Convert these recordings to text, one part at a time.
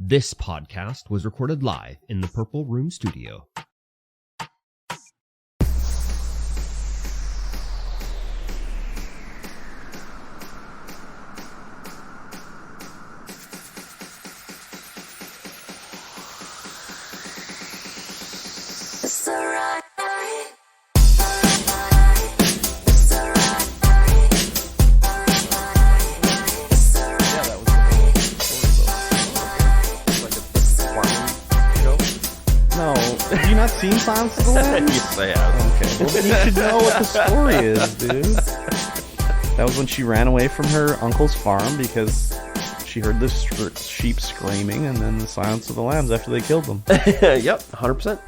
This podcast was recorded live in the Purple Room Studio. Seen Silence of the Lambs? Yes, I have. Okay, well then you should know what the story is, dude. That was when she ran away from her uncle's farm because she heard the sheep screaming, and then the Silence of the Lambs after they killed them. Yep, 100%.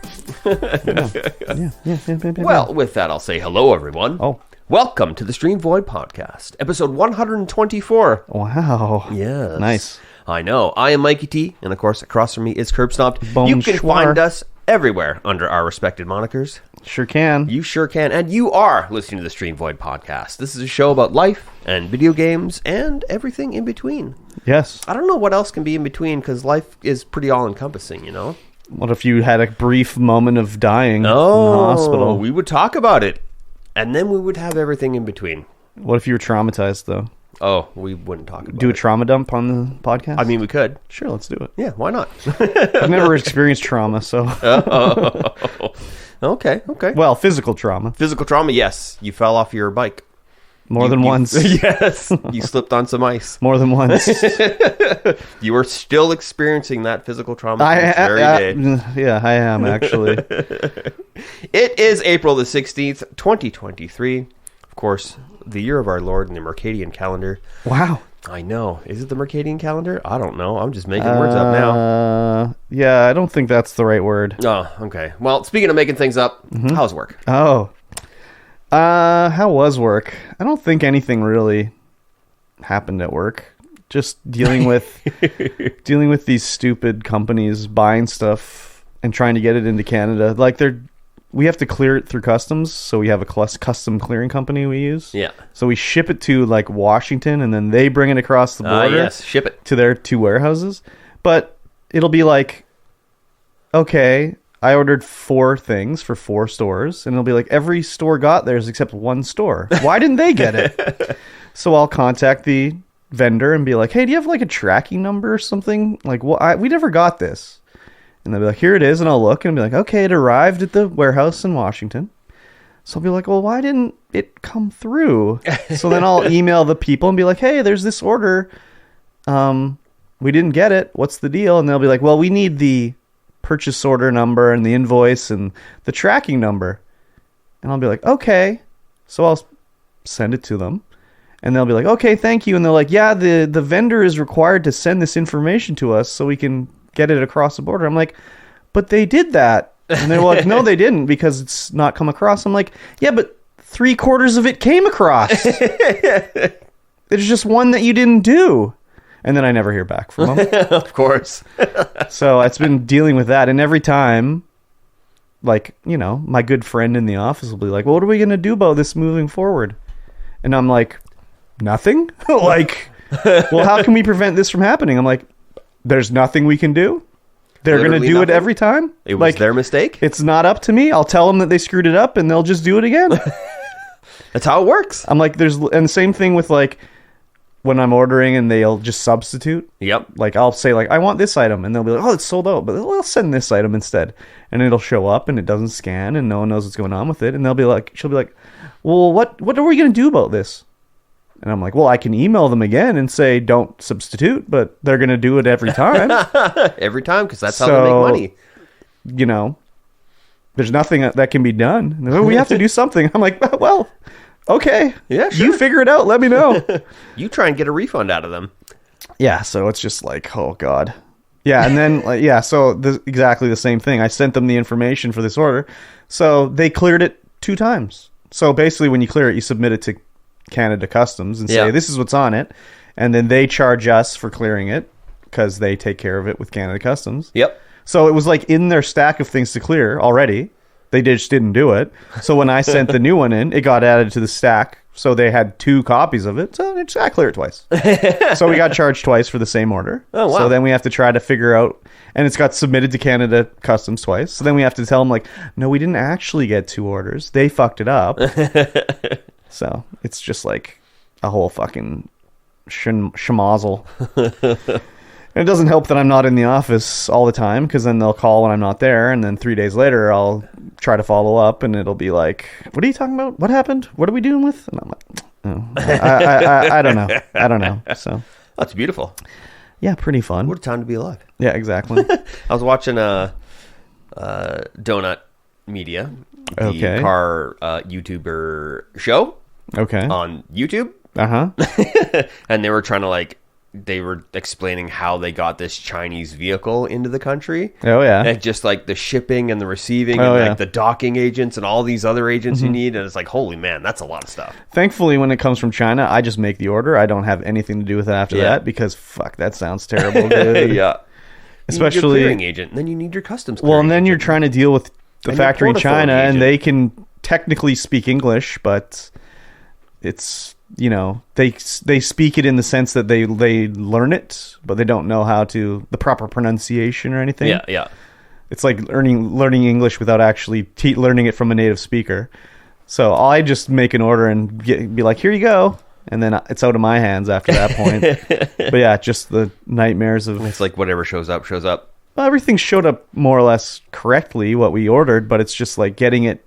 Well, with that, I'll say hello, everyone. Oh. Welcome to the StreamVoid podcast, episode 124. Wow. Yes. Nice. I know. I am MikeyT, and of course, across from me is KurbStomped. You can find us everywhere under our respected monikers. Sure can. You sure can. And you are listening to the StreamVoid podcast. This is a show about life and video games and everything in between. Yes. I don't know what else can be in between because life is pretty all-encompassing, you know? What if you had a brief moment of dying in the hospital? We would talk about it. And then we would have everything in between. What if you were traumatized, though? Oh, we wouldn't talk about it. Do a trauma dump on the podcast? I mean, we could. Sure, let's do it. Yeah, why not? I've never experienced trauma, so... Okay. Well, physical trauma. Physical trauma, yes. You fell off your bike. More than once. Yes. You slipped on some ice. More than once. You are still experiencing that physical trauma this very day. Yeah, I am, actually. It is April the 16th, 2023. Of course, the year of our Lord in the Mercadian calendar. Wow. I know. Is it the Mercadian calendar? I don't know. I'm just making words up now. Yeah, I don't think that's the right word. Oh, okay. Well, speaking of making things up, how's work? Oh. How was work? I don't think anything really happened at work. Just dealing with these stupid companies buying stuff and trying to get it into Canada. Like we have to clear it through customs, so we have a custom clearing company we use. Yeah. So we ship it to like Washington, and then they bring it across the border. Yes, ship it to their 2 warehouses. But it'll be like, okay, I ordered 4 things for 4 stores, and it'll be like every store got theirs except 1 store. Why didn't they get it? So I'll contact the vendor and be like, hey, do you have like a tracking number or something? Like, well, we never got this. And they'll be like, here it is. And I'll look and be like, okay, it arrived at the warehouse in Washington. So I'll be like, well, why didn't it come through? So then I'll email the people and be like, hey, there's this order. We didn't get it. What's the deal? And they'll be like, well, we need the purchase order number and the invoice and the tracking number. And I'll be like, okay. So I'll send it to them. And they'll be like, okay, thank you. And they're like, yeah, the vendor is required to send this information to us so we can get it across the border. I'm like, but they did that. And they're like, no, they didn't because it's not come across. I'm like, yeah, but 3/4 of it came across. There's just one that you didn't do. And then I never hear back from them. Of course. So it's been dealing with that. And every time, like, you know, my good friend in the office will be like, well, what are we going to do about this moving forward? And I'm like, nothing. Like, well, how can we prevent this from happening? I'm like, there's nothing we can do. They're going to do it every time. It was their mistake. It's not up to me. I'll tell them that they screwed it up and they'll just do it again. That's how it works. I'm like, and the same thing with like when I'm ordering and they'll just substitute. Yep. Like I'll say like, I want this item. And they'll be like, oh, it's sold out, but I'll send this item instead. And it'll show up and it doesn't scan and no one knows what's going on with it. And she'll be like, well, what are we going to do about this? And I'm like, well, I can email them again and say, don't substitute, but they're going to do it every time. Every time, because that's how they make money. You know, there's nothing that can be done. We have to do something. I'm like, well, okay. Yeah, sure. You figure it out. Let me know. You try and get a refund out of them. Yeah, so it's just like, oh, God. Yeah, and then, so exactly the same thing. I sent them the information for this order. So they cleared it 2 times. So basically, when you clear it, you submit it to Canada Customs and say this is what's on it, and then they charge us for clearing it because they take care of it with Canada Customs. Yep. So it was like in their stack of things to clear already. They just didn't do it. So when I sent the new one in, it got added to the stack. So they had 2 copies of it. So it just got cleared twice. So we got charged twice for the same order. Oh, wow. So then we have to try to figure out, and it's got submitted to Canada Customs twice. So then we have to tell them, like, no, we didn't actually get 2 orders. They fucked it up. So it's just like a whole fucking schmozzle. And it doesn't help that I'm not in the office all the time, because then they'll call when I'm not there, and then 3 days later I'll try to follow up, and it'll be like, "What are you talking about? What happened? What are we doing with?" And I'm like, "Oh, I don't know. I don't know." So That's beautiful. yeah, pretty fun. What a time to be alive. Yeah, exactly. I was watching Donut Media, the Okay. car YouTuber show Okay. on YouTube, and they were trying to they were explaining how they got this Chinese vehicle into the country. Oh yeah. And just like the shipping and the receiving Oh, and yeah. like the docking agents and all these other agents you need. And it's like, holy man, that's a lot of stuff. Thankfully, when it comes from China, I just make the order. I don't have anything to do with it after Yeah. that, because fuck, that sounds terrible, dude. Yeah. Especially, you need your clearing agent, and then you need your customs well, and clearing then you're agent. trying to deal with the And your factory in Port China, Authority and agent. they can technically speak English, but it's, you know, they speak it in the sense that they learn it, but they don't know how to the proper pronunciation or anything. Yeah. It's like learning English without actually learning it from a native speaker. So I just make an order and be like, "Here you go," and then it's out of my hands after that point. But yeah, just the nightmares of It's like whatever shows up, shows up. well, everything showed up more or less correctly, what we ordered, but it's just like getting it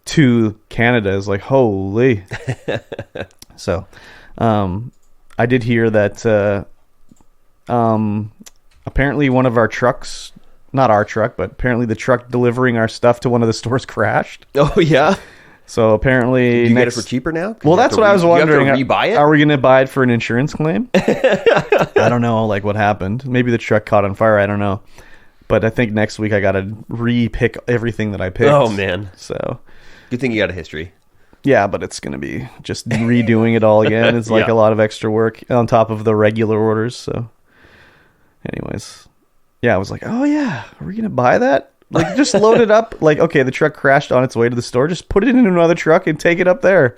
to Canada is like, holy. So, I did hear that apparently one of our trucks, not our truck, but apparently the truck delivering our stuff to one of the stores crashed. Oh, yeah? So apparently You get it for cheaper now? 'Cause Well, you have that's to what I was wondering. You have to rebuy it? Are we going to buy it for an insurance claim? I don't know, like, what happened. Maybe the truck caught on fire. I don't know. But I think next week I got to re-pick everything that I picked. Oh, man. So, Good thing you got a history. yeah, but it's going to be just redoing it all again. It's like Yeah. a lot of extra work on top of the regular orders. So, anyways, yeah, I was like, oh, yeah, are we going to buy that? Like, just load it up. Like, okay, the truck crashed on its way to the store. Just put it in another truck and take it up there.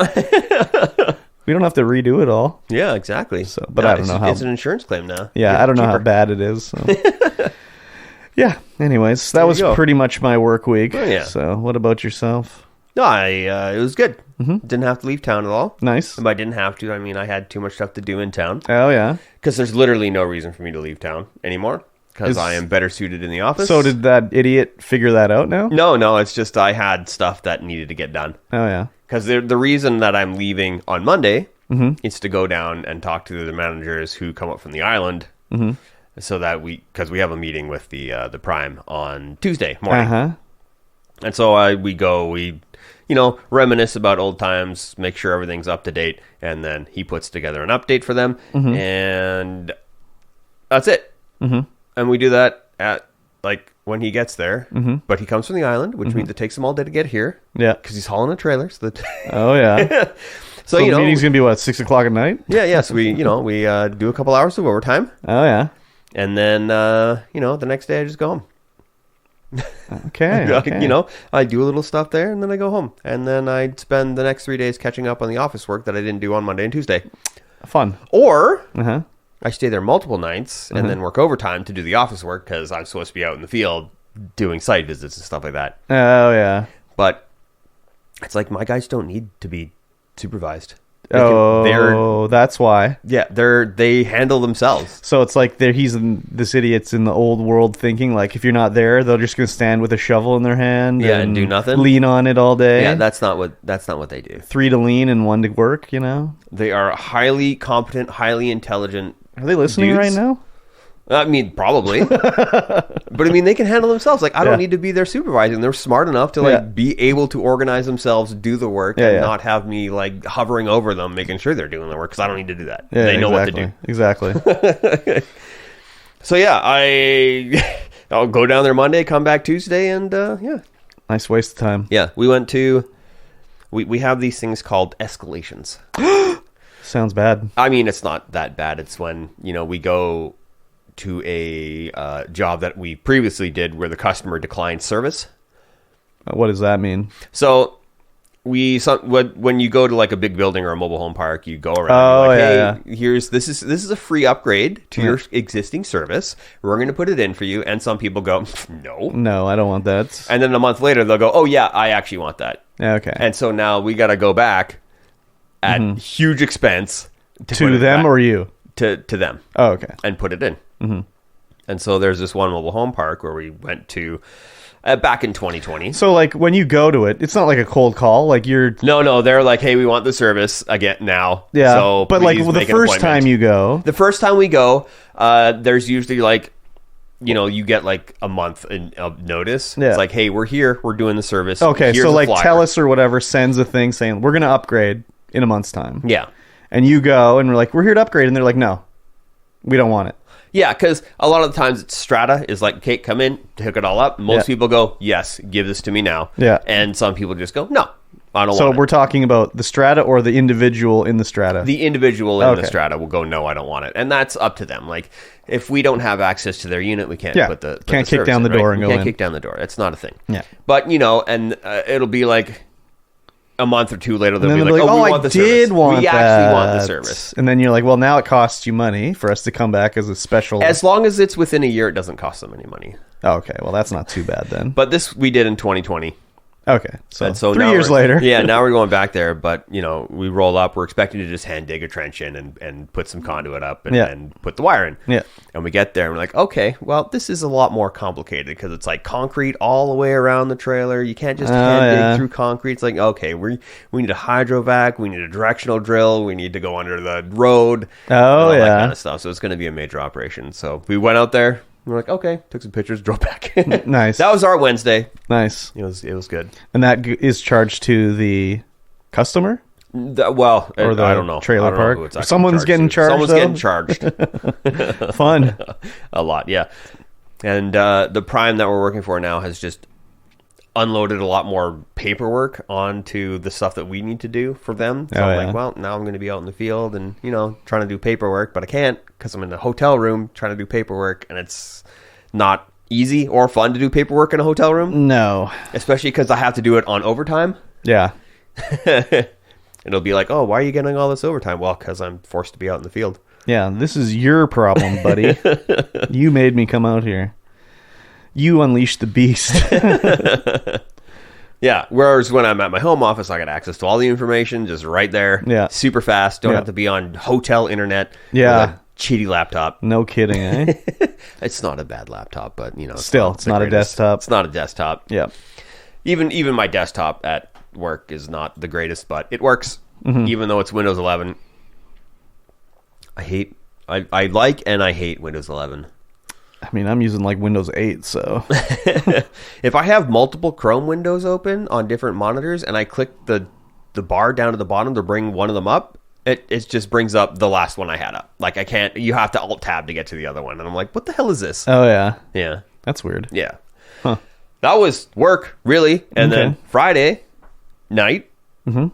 We don't have to redo it all. Yeah, exactly. So, but I don't know how. It's an insurance claim now. Yeah, Get I don't know how cheaper. bad it is. So. Yeah. Anyways, that was you go. pretty much my work week. Oh, yeah. So, what about yourself? No, it was good. Didn't have to leave town at all. Nice. If I didn't have to, I mean, I had too much stuff to do in town. Oh yeah. Because there's literally no reason for me to leave town anymore. Because Is- I am better suited in the office. So did that idiot figure that out now? No, it's just I had stuff that needed to get done. Oh yeah. Because the reason that I'm leaving on Monday is to go down and talk to the managers who come up from the island, so that because we have a meeting with the Prime on Tuesday morning, and so we reminisce about old times, make sure everything's up to date, and then he puts together an update for them, and that's it. And we do that at when he gets there, but he comes from the island, which means it takes him all day to get here. Yeah. Because he's hauling a trailer. So that Oh yeah. so The meeting's gonna be what, 6 o'clock at night? yeah. So we do a couple hours of overtime, Oh yeah. and then the next day I just go home. Okay. okay. I do a little stuff there, and then I go home, and then I spend the next 3 days catching up on the office work that I didn't do on Monday and Tuesday, Fun. or Uh-huh. I stay there multiple nights and then work overtime to do the office work because I'm supposed to be out in the field doing site visits and stuff like that. Oh yeah. But it's like my guys don't need to be supervised. Oh, that's why. They handle themselves. So it's like this idiot's in the old world thinking, like, if you're not there, they're just gonna stand with a shovel in their hand, And do nothing. lean on it all day. Yeah, that's not what they do. 3 to lean and 1 to work. They are highly competent, highly intelligent. Are they listening dudes. right now? I mean, probably. But I mean, they can handle themselves. Like, I don't Yeah. need to be there supervising. They're smart enough to be able to organize themselves, do the work, and not have me hovering over them, making sure they're doing the work, because I don't need to do that. Yeah, They know exactly. what to do. Exactly. So yeah, I'll go down there Monday, come back Tuesday, and Nice waste of time. yeah. We went to. We have these things called escalations. Sounds bad. I mean, it's not that bad. It's when, we go to a job that we previously did where the customer declined service. What does that mean? So when you go to like a big building or a mobile home park, you go around. Oh, you're like, hey, this is a free upgrade to your existing service. We're going to put it in for you. And some people go, no, I don't want that. And then a month later, they'll go, oh yeah, I actually want that. Okay. And so now we got to go back at huge expense to them or you? To them. Oh, okay. And put it in. Mm-hmm. And so there's this one mobile home park where we went to back in 2020. So like when you go to it, it's not like a cold call. Like you're no. They're like, hey, we want the service again now. Yeah. So but like the first time you go, we go, there's usually like, you get like a month of notice. Yeah. It's like, hey, we're here. We're doing the service. Okay. Here's So like flyer. TELUS or whatever sends a thing saying we're going to upgrade in a month's time. Yeah. And you go and we're like, we're here to upgrade. And they're like, no, we don't want it. Yeah, because a lot of the times it's Strata is like, okay, come in, hook it all up. Most people go, yes, give this to me now. Yeah. And some people just go, no, I don't want it. So we're talking about the Strata or the individual in the Strata? The individual in the Strata will go, no, I don't want it. And that's up to them. Like, if we don't have access to their unit, we can't can't kick down the door and go in. Can't kick down the door. It's not a thing. Yeah. But, and it'll be like a month or two later, they'll be they'll like, oh, we I want the did service. Want we actually want the service. And then you're like, well, now it costs you money for us to come back as a special. As long as it's within a year, it doesn't cost them any money. Oh, okay, well, that's not too bad then. But this we did in 2020. Okay, so 3 years later. Yeah, now we're going back there, but, we roll up. We're expecting to just hand dig a trench in and put some conduit up and put the wire in. Yeah. And we get there and we're like, okay, well, this is a lot more complicated because it's like concrete all the way around the trailer. You can't just hand dig through concrete. It's like, okay, we need a hydrovac. We need a directional drill. We need to go under the road. Oh, all that kind of stuff. So it's going to be a major operation. So we went out there. We're like, okay, took some pictures, drove back. Nice. That was our Wednesday. Nice. It was good. And that is charged to customer? Or the I don't know. Trailer I don't park. Know Someone's getting charged. Someone's getting charged. Fun. A lot, yeah. And the Prime that we're working for now has just unloaded a lot more paperwork onto the stuff that we need to do for them. So I'm like, well, now I'm going to be out in the field and, trying to do paperwork, but I can't because I'm in a hotel room trying to do paperwork, and it's not easy or fun to do paperwork in a hotel room. No. Especially because I have to do it on overtime. Yeah. It'll be like, oh, why are you getting all this overtime? Well, because I'm forced to be out in the field. Yeah, this is your problem, buddy. You made me come out here. You unleashed the beast. Yeah, whereas when I'm at my home office, I got access to all the information just right there. Yeah. Super fast. Don't have to be on hotel internet. Yeah. With a shitty laptop. No kidding, eh? It's not a bad laptop, but, still, it's not a desktop. It's not a desktop. Yeah. Even my desktop at work is not the greatest, but it works. Mm-hmm. Even though it's Windows 11. I like and I hate Windows 11. I mean, I'm using like Windows 8, so. If I have multiple Chrome windows open on different monitors and I click the bar down to the bottom to bring one of them up, it just brings up the last one I had up. Like I can't, you have to Alt-Tab to get to the other one. And I'm like, what the hell is this? Oh, yeah. Yeah. That's weird. Yeah. Huh. That was work, really. And then Friday night,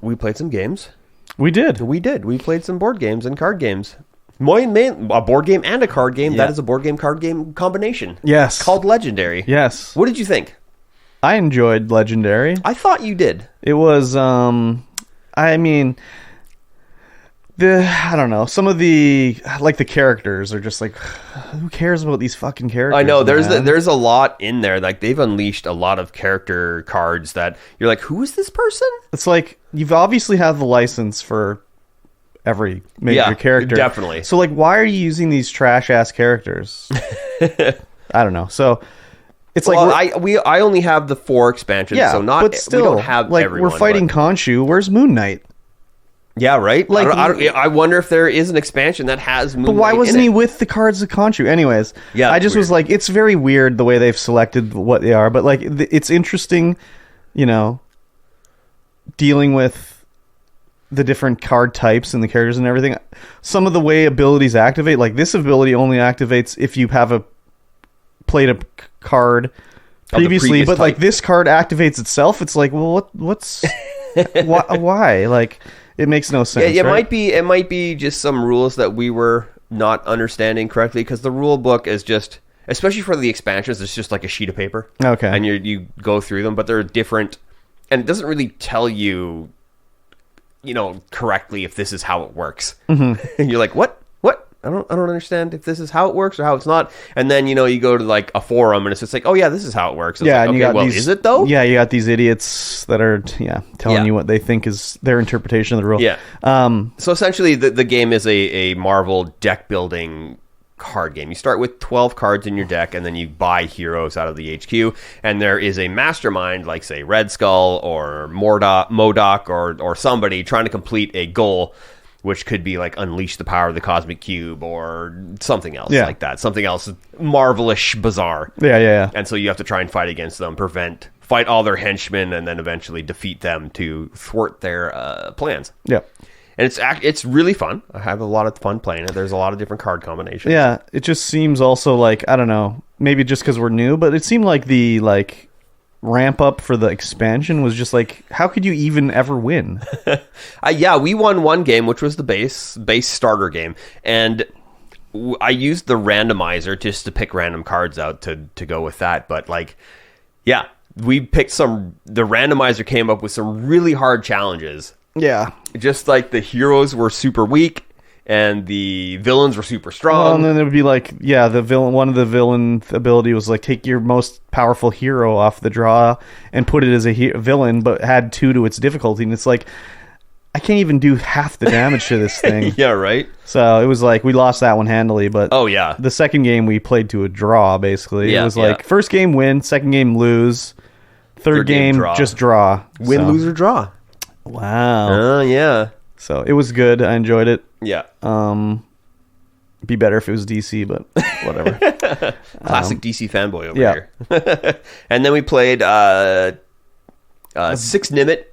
we played some games. We did. We played some board games and card games. A board game and a card game. Yeah. That is a board game card game combination. Yes. Called Legendary. Yes. What did you think? I enjoyed Legendary. I thought you did. It was, I mean, I don't know. Some of the characters are just like, who cares about these fucking characters? I know there's a lot in there. Like they've unleashed a lot of character cards that you're like, who is this person? It's like you've obviously have the license for every major character, definitely. So like, why are you using these trash ass characters? I don't know. So it's I only have the 4 expansions, so but still, we don't have like everyone, we're fighting Khonshu. Where's Moon Knight? Yeah, right. Like, I wonder if there is an expansion that has Moon Knight. But why wasn't he with the cards of Khonshu? Anyways, yeah, I just was like, it's very weird the way they've selected what they are, but like it's interesting, dealing with the different card types and the characters and everything. Some of the way abilities activate, like this ability only activates if you have played a card previously, but type. Like this card activates itself. It's like, well, what's why? Like it makes no sense. Yeah, right? it might be just some rules that we were not understanding correctly, because the rule book is just especially for the expansions, it's just like a sheet of paper. Okay. And you go through them, but they're different, and it doesn't really tell you, correctly if this is how it works. And you're like, what? I don't understand if this is how it works or how it's not. And then, you go to like a forum and it's just like, oh yeah, this is how it works. It's yeah, like, and okay, you got these, is it though? Yeah, you got these idiots that are telling you what they think is their interpretation of the rule. Yeah. So essentially, the game is a Marvel deck building card game. You start with 12 cards in your deck, and then you buy heroes out of the HQ. And there is a mastermind, like say Red Skull or MODOK or somebody trying to complete a goal, which could be like unleash the power of the cosmic cube or something else like that. Something else marvelous, bizarre. Yeah. And so you have to try and fight against them, fight all their henchmen, and then eventually defeat them to thwart their plans. Yeah. And it's really fun. I have a lot of fun playing it. There's a lot of different card combinations. Yeah, it just seems also like, I don't know, maybe just because we're new, but it seemed like the ramp up for the expansion was just like, how could you even ever win? We won one game, which was the base starter game, and I used the randomizer just to pick random cards out to go with that. But we picked the randomizer came up with some really hard challenges. Yeah, just like the heroes were super weak and the villains were super strong. Well, and then it would be like, the villain. One of the villain ability was like take your most powerful hero off the draw and put it as a villain, but add 2 to its difficulty. And it's like, I can't even do half the damage to this thing. Yeah, right. So it was like we lost that one handily. But the second game we played to a draw. Basically, it was like first game win, second game lose, third game draw. Just draw. Win, lose, or draw. Wow. Yeah. So it was good. I enjoyed it. Yeah. Be better if it was DC, but whatever. Classic DC fanboy over here. And then we played Six Nimit,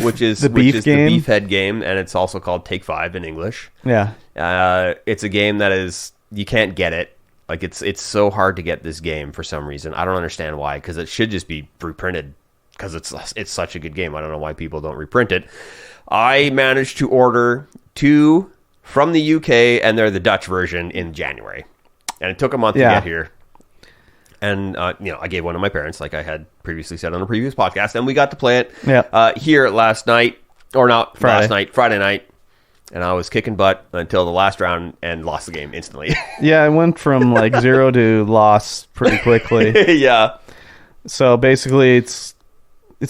which is the beef head game, and it's also called Take 5 in English. Yeah. It's a game that is, you can't get it. Like it's so hard to get this game for some reason. I don't understand why, because it should just be reprinted, because it's such a good game. I don't know why people don't reprint it. I managed to order 2 from the UK, and they're the Dutch version, in January. And it took a month to get here. And, I gave one to my parents, like I had previously said on a previous podcast, and we got to play it here last night, or not last night, Friday night. And I was kicking butt until the last round and lost the game instantly. Yeah, I went from 0 to loss pretty quickly. Yeah. So basically, it's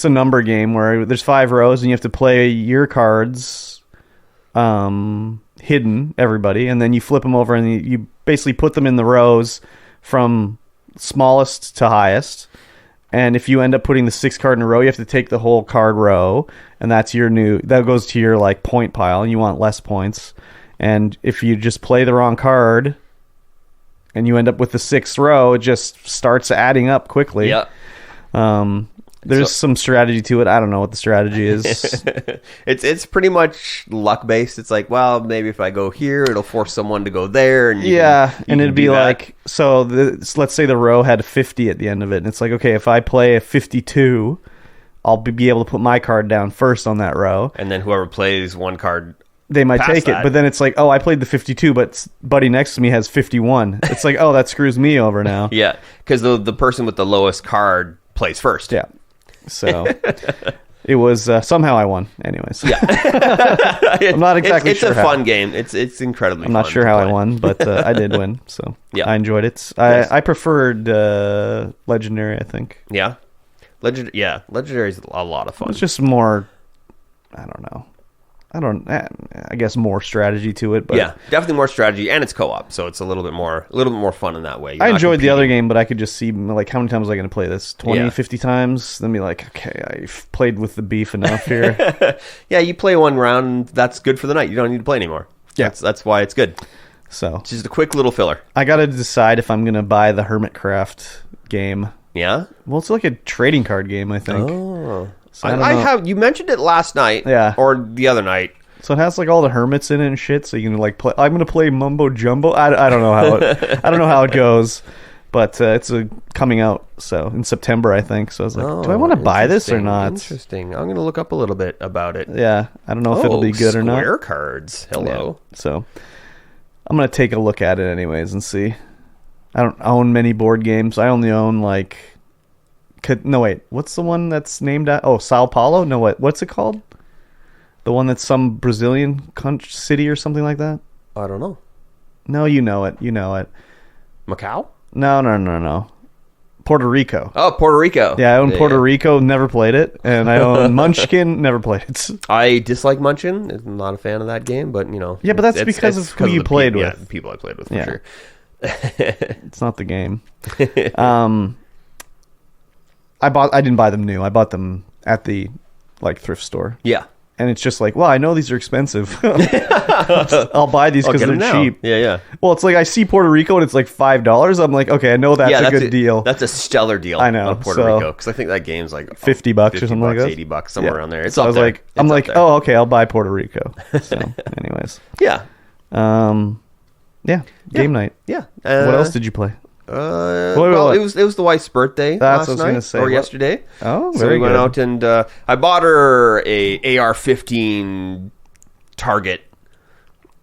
a number game where there's 5 rows, and you have to play your cards hidden, everybody, and then you flip them over, and you basically put them in the rows from smallest to highest. And if you end up putting the 6th card in a row, you have to take the whole card row, and that goes to your point pile, and you want less points. And if you just play the wrong card and you end up with the 6th row, it just starts adding up quickly. Yeah. There's some strategy to it. I don't know what the strategy is. It's pretty much luck based. It's like, well, maybe if I go here, it'll force someone to go there. And and it'd be like, so let's say the row had 50 at the end of it. And it's like, okay, if I play a 52, I'll be able to put my card down first on that row. And then whoever plays one card, they might take it. But then it's like, oh, I played the 52, but buddy next to me has 51. It's like, oh, that screws me over now. Yeah, because the person with the lowest card plays first. Yeah. So it was somehow I won. Anyways, yeah, I'm not exactly it's sure. It's a fun game. It's incredibly. I'm not sure how I won, but I did win. So yeah, I enjoyed it. I preferred Legendary. I think. Yeah, Legendary is a lot of fun. It's just more. I don't know. I guess more strategy to it, but yeah, definitely more strategy, and it's co-op, so it's a little bit more fun in that way. I enjoyed the other game, but I could just see how many times was I going to play this? 20, 50 times? Then be like, okay, I've played with the beef enough here. Yeah, you play one round, that's good for the night. You don't need to play anymore. Yeah, that's why it's good. So it's just a quick little filler. I got to decide if I'm going to buy the Hermitcraft game. Yeah, well, it's like a trading card game, I think. Oh. So I have. You mentioned it last night, or the other night. So it has all the hermits in it and shit. So you can play. I'm gonna play Mumbo Jumbo. I don't know how I don't know how it goes, but it's coming out in September, I think. So I was like, do I want to buy this or not? Interesting. I'm gonna look up a little bit about it. Yeah, I don't know if it'll be good or not. Square cards. Hello. Yeah. So I'm gonna take a look at it anyways and see. I don't own many board games. I only own like... No, wait. What's the one that's named at... Oh, Sao Paulo? No, what's it called? The one that's some Brazilian city or something like that? I don't know. No, you know it. You know it. Macau? No. Puerto Rico. Oh, Puerto Rico. Yeah, I own Puerto Rico, never played it. And I own Munchkin, never played it. I dislike Munchkin. I'm not a fan of that game, but, Yeah, but that's because of who you played with. Yeah, the people I played with, for sure. It's not the game. I didn't buy them new. I bought them at the thrift store. Yeah. And it's just like, well, I know these are expensive. I'll buy these because they're cheap. Yeah. Well, it's like I see Puerto Rico and it's like $5. I'm like, okay, I know that's a good deal. That's a stellar deal. I know, on Puerto Rico, because I think that game's like $50 or something like that. $80, somewhere around there. It's so up I was there. like, I'm like, oh, okay, I'll buy Puerto Rico. So, anyways, yeah, game night. Yeah. What else did you play? It was the wife's birthday That's last what I was night gonna say. or yesterday. Oh, so very we went good. out and I bought her a AR-15 target,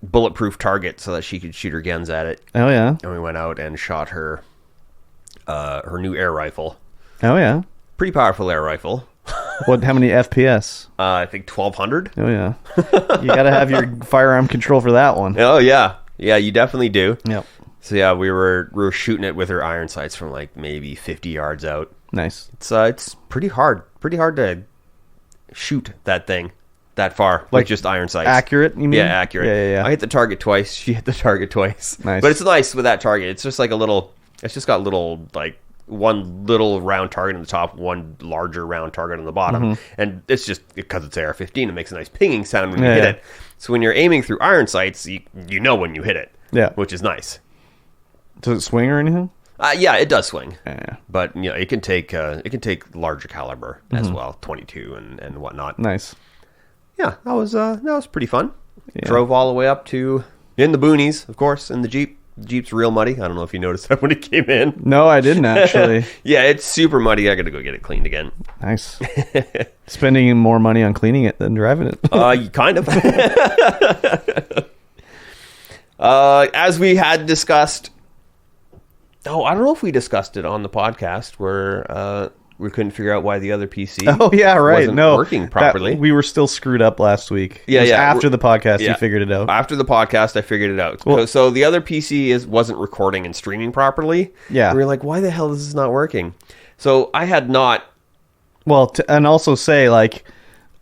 bulletproof target, so that she could shoot her guns at it. Oh yeah. And we went out and shot her her new air rifle. Oh yeah. Pretty powerful air rifle. What? How many FPS? I think 1200. Oh yeah. You got to have your firearm control for that one. Oh yeah, you definitely do. Yep. So yeah, we were shooting it with her iron sights from like maybe 50 yards out. Nice. It's pretty hard to shoot that thing that far with just iron sights. Accurate, you mean? Yeah, accurate. Yeah. I hit the target twice. She hit the target twice. Nice. But it's nice with that target. It's just like it's just got little, like, one little round target on the top, one larger round target on the bottom. And it's just, because it's AR-15, it makes a nice pinging sound when you hit it. So when you're aiming through iron sights, you know when you hit it. Yeah. Which is nice. Does it swing or anything? Yeah, it does swing. Yeah. But it can take larger caliber as well, 22 and whatnot. Nice. Yeah, that was pretty fun. Yeah. Drove all the way up to in the boonies, of course, in the Jeep. The Jeep's real muddy. I don't know if you noticed that when it came in. No, I didn't actually. Yeah, it's super muddy. I got to go get it cleaned again. Nice. Spending more money on cleaning it than driving it. Kind of. As we had discussed. Oh, I don't know if we discussed it on the podcast where we couldn't figure out why the other PC wasn't working properly. We were still screwed up last week. Yeah. After the podcast, you figured it out. After the podcast, I figured it out. Well, so the other PC wasn't recording and streaming properly. Yeah. We were like, why the hell is this not working? So I had not... Well, and also say, like,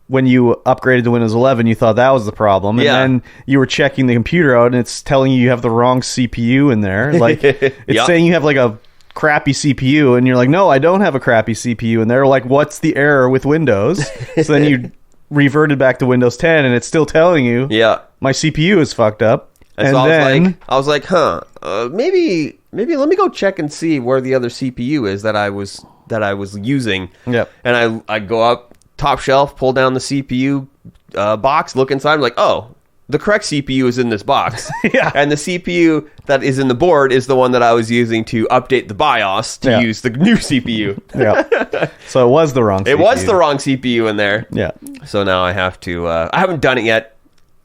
when you upgraded to Windows 11, you thought that was the problem. And then you were checking the computer out, and it's telling you have the wrong CPU in there. Like, it's saying you have, like, a crappy CPU, and you're like, no, I don't have a crappy CPU in there. Like, what's the error with Windows? So then you reverted back to Windows 10, and it's still telling you, my CPU is fucked up. And so then I was like, maybe let me go check and see where the other CPU is that I was using. Yep. And I go up top shelf, pull down the CPU box, look inside. I'm like, oh, the correct CPU is in this box. Yeah. And the CPU that is in the board is the one that I was using to update the BIOS to use the new CPU. Yeah. So it was the wrong CPU. It was the wrong CPU in there. Yeah. So now I have to... I haven't done it yet.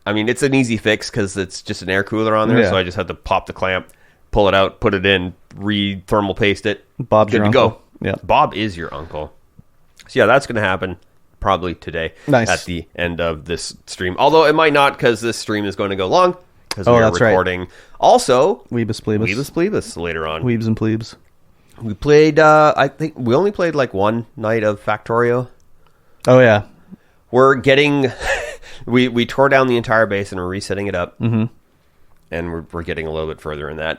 I mean, it's an easy fix because it's just an air cooler on there. Yeah. So I just had to pop the clamp, pull it out, put it in, thermal paste it. Bob's good your to uncle. go. Yeah. Bob is your uncle. So yeah, that's going to happen probably today. Nice. At the end of this stream. Although it might not, because this stream is going to go long because we are recording. Right. Also, Weebus Plebus later on. Weebs and plebes. We played, I think we only played like one night of Factorio. Oh yeah. We're getting... We tore down the entire base and we're resetting it up. Mm-hmm. And we're getting a little bit further in that.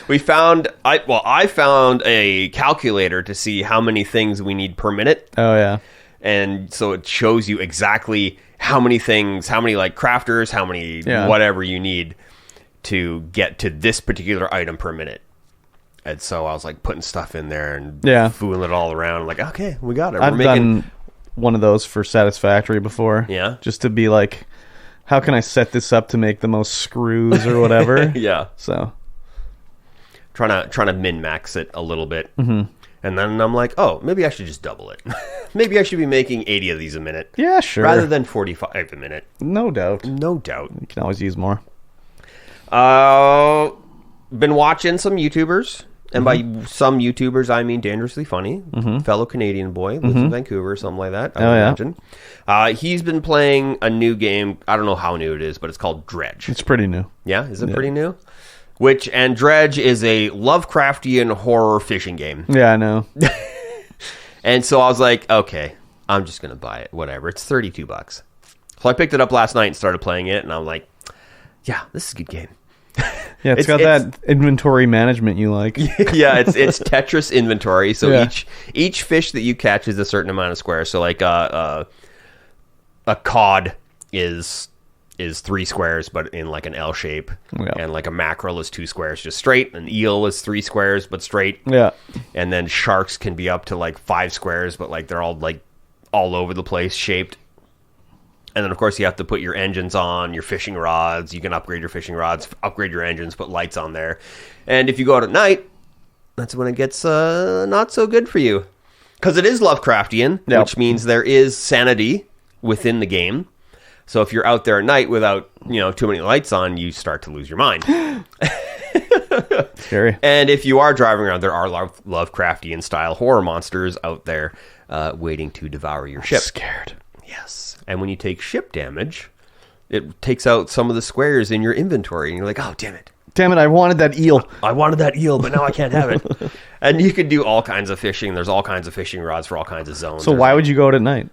I found a calculator to see how many things we need per minute. Oh yeah. And so it shows you exactly how many things, how many like crafters, how many whatever you need to get to this particular item per minute. And so I was like putting stuff in there and fooling it all around. I'm like, okay, we got it. I've done one of those for Satisfactory before. Yeah. Just to be like, how can I set this up to make the most screws or whatever? Yeah. So trying to min-max it a little bit. Mm-hmm. And then I'm like, oh, maybe I should just double it. Maybe I should be making 80 of these a minute. Yeah, sure. Rather than 45 a minute. No doubt. No doubt. You can always use more. been watching some YouTubers. And by some YouTubers, I mean Dangerously Funny, fellow Canadian boy, lives in Vancouver, something like that, I would imagine. He's been playing a new game. I don't know how new it is, but it's called Dredge. It's pretty new. Yeah? Is it pretty new? And Dredge is a Lovecraftian horror fishing game. Yeah, I know. And so I was like, okay, I'm just going to buy it. Whatever. It's $32. So I picked it up last night and started playing it, and I'm like, yeah, this is a good game. Yeah, it's got that inventory management you like. Yeah, it's Tetris inventory. So each fish that you catch is a certain amount of squares. So like a cod is 3 squares, but in like an L shape. Yeah. And like a mackerel is 2 squares, just straight. An eel is 3 squares, but straight. Yeah. And then sharks can be up to like 5 squares, but like they're all like all over the place shaped. And then, of course, you have to put your engines on, your fishing rods. You can upgrade your fishing rods, upgrade your engines, put lights on there. And if you go out at night, that's when it gets not so good for you. Because it is Lovecraftian, which means there is sanity within the game. So if you're out there at night without, too many lights on, you start to lose your mind. Scary. And if you are driving around, there are Lovecraftian-style horror monsters out there waiting to devour your ship. Scared. Yes. And when you take ship damage, it takes out some of the squares in your inventory. And you're like, oh, damn it. Damn it, I wanted that eel. I wanted that eel, but now I can't have it. And you can do all kinds of fishing. There's all kinds of fishing rods for all kinds of zones. So why would you go out at night?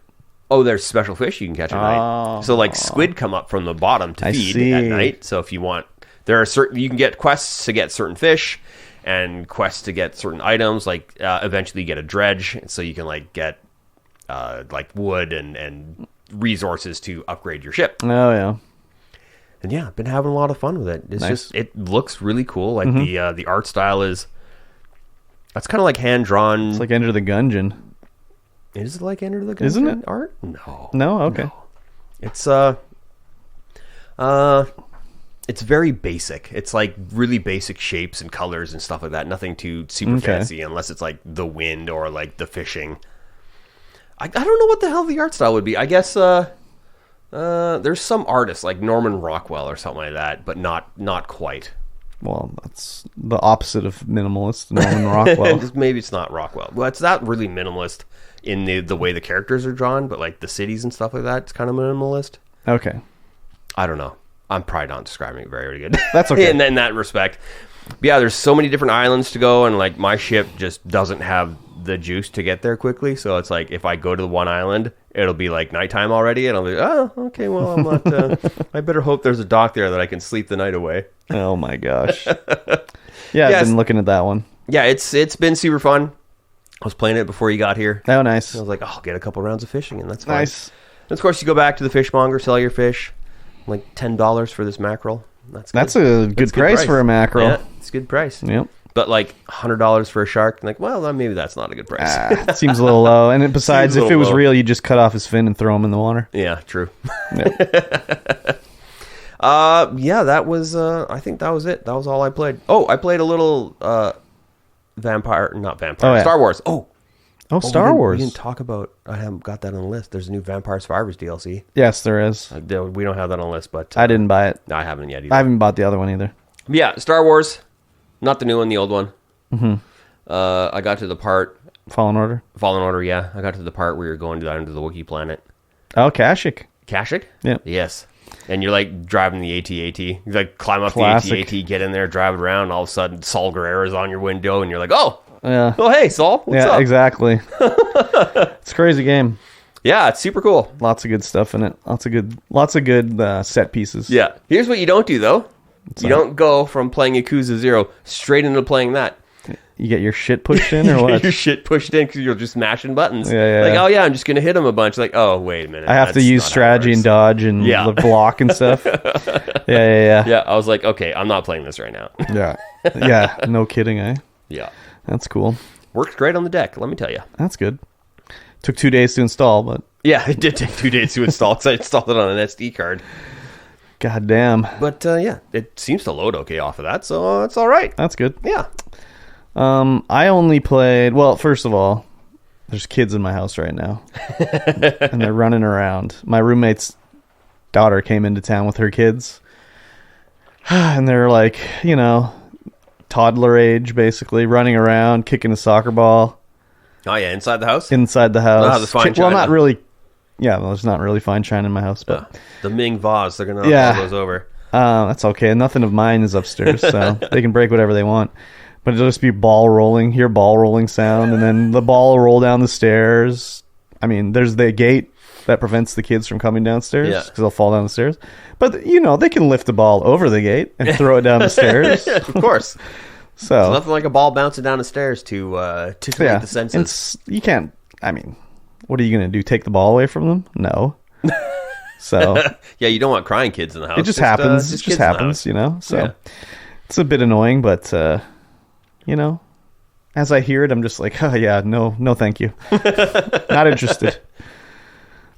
Oh, there's special fish you can catch at night. So like squid come up from the bottom to feed at night. So if you want, there are certain, you can get quests to get certain fish and quests to get certain items. Like eventually you get a dredge. So you can like get like wood and resources to upgrade your ship. Oh yeah. And yeah, I've been having a lot of fun with it. It's just, it looks really cool. Like the art style is, that's kind of like hand drawn. It's like Enter the Gungeon. Is it like Enter the Gungeon? Isn't it? Art? No. No? Okay. No. It's very basic. It's like really basic shapes and colors and stuff like that. Nothing too super fancy unless it's like the wind or like the fishing. I don't know what the hell the art style would be. I guess there's some artists like Norman Rockwell or something like that, but not quite. Well, that's the opposite of minimalist, Norman Rockwell. Maybe it's not Rockwell. Well, it's not really minimalist in the way the characters are drawn, but like the cities and stuff like that, it's kind of minimalist. Okay. I don't know. I'm probably not describing it very good. That's okay. in that respect. But yeah, there's so many different islands to go, and like my ship just doesn't have the juice to get there quickly. So it's like if I go to the one island, it'll be like nighttime already, and I'll be, oh, okay, well, I'm not. I better hope there's a dock there that I can sleep the night away. Oh my gosh. Yeah, I've been looking at that one. Yeah, it's been super fun. I was playing it before you got here. Oh, nice. I was like, I'll get a couple rounds of fishing, and that's fine. Nice. And of course, you go back to the fishmonger, sell your fish, like $10 for this mackerel. That's a good price for a mackerel. Yeah, it's a good price. Yep. But like $100 for a shark, like, well, maybe that's not a good price. It seems a little low. And besides, if it was real, you'd just cut off his fin and throw him in the water. Yeah, true. Yep. That was. I think that was it. That was all I played. Oh, I played a little Star Wars. Star Wars. We didn't talk about. I haven't got that on the list. There's a new Vampire Survivors DLC. Yes, there is. We don't have that on the list, but I didn't buy it. No, I haven't yet either. I haven't bought the other one either. Yeah, Star Wars. Not the new one, the old one. Mm-hmm. I got to the part... Fallen Order, yeah. I got to the part where you're going down to the Wookiee planet. Oh, Kashyyyk. Kashyyyk? Yeah. Yes. And you're like driving the AT-AT. You like climb up the AT-AT, get in there, drive it around, and all of a sudden Saul Guerrera's on your window, and you're like, oh! Yeah. Oh, hey, Saul. What's up? Yeah, exactly. It's a crazy game. Yeah, it's super cool. Lots of good stuff in it. Lots of good set pieces. Yeah. Here's what you don't do, though. You don't go from playing Yakuza 0 straight into playing that. You get your shit pushed in, or what? You get your shit pushed in because you're just mashing buttons. Yeah. Like, oh yeah, I'm just going to hit him a bunch. Like, oh, wait a minute. I have to use strategy and dodge and block and stuff. Yeah. Yeah, I was like, okay, I'm not playing this right now. Yeah, no kidding, eh? Yeah. That's cool. Works great on the deck, let me tell you. That's good. Took 2 days to install, but... Yeah, it did take 2 days to install because I installed it on an SD card. God damn. But yeah, it seems to load okay off of that, so it's all right. That's good. Yeah. I only played... Well, first of all, there's kids in my house right now. And they're running around. My roommate's daughter came into town with her kids. And they're like, toddler age, basically, running around, kicking a soccer ball. Oh, yeah, inside the house? Inside the house. Oh, the fine china. Well, not really. Yeah, well, there's not really fine china in my house, but... the Ming vase, they're going to knock all those over. That's okay. Nothing of mine is upstairs, so they can break whatever they want. But it'll just be ball rolling, hear ball rolling sound, and then the ball will roll down the stairs. I mean, there's the gate that prevents the kids from coming downstairs because they'll fall down the stairs. But, you know, they can lift the ball over the gate and throw it down the stairs. Of course. So it's nothing like a ball bouncing down the stairs to titillate the senses. You can't, I mean, what are you going to do? Take the ball away from them? No. So yeah, you don't want crying kids in the house. It just happens. It just happens, you know? So it's a bit annoying, but, you know, as I hear it, I'm just like, oh, yeah, no, thank you. Not interested.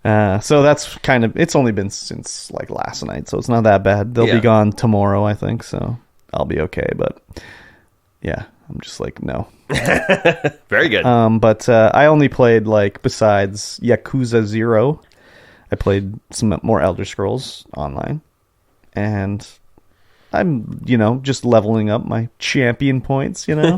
So that's kind of, it's only been since like last night, so it's not that bad. They'll be gone tomorrow, I think, so I'll be okay. But yeah, I'm just like, no. Very good. But I only played, like, besides Yakuza 0, I played some more Elder Scrolls Online, and I'm, you know, just leveling up my champion points, you know.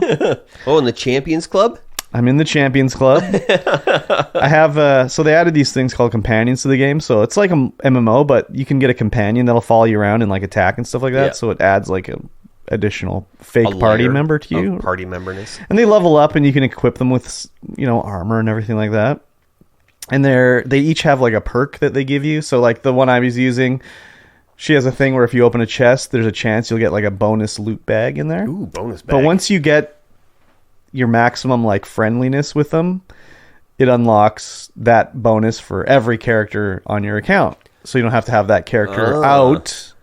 Oh, in the Champions Club? I'm in the Champions Club. I have, so they added these things called companions to the game. So it's like a MMO, but you can get a companion that'll follow you around and like attack and stuff like that. Yeah. So it adds like a additional fake party member to you. Party memberness. And they level up and you can equip them with, you know, armor and everything like that. And they each have like a perk that they give you. So like the one I was using, she has a thing where if you open a chest, there's a chance you'll get like a bonus loot bag in there. Ooh, bonus bag. But once you get your maximum like friendliness with them, it unlocks that bonus for every character on your account. So you don't have to have that character out.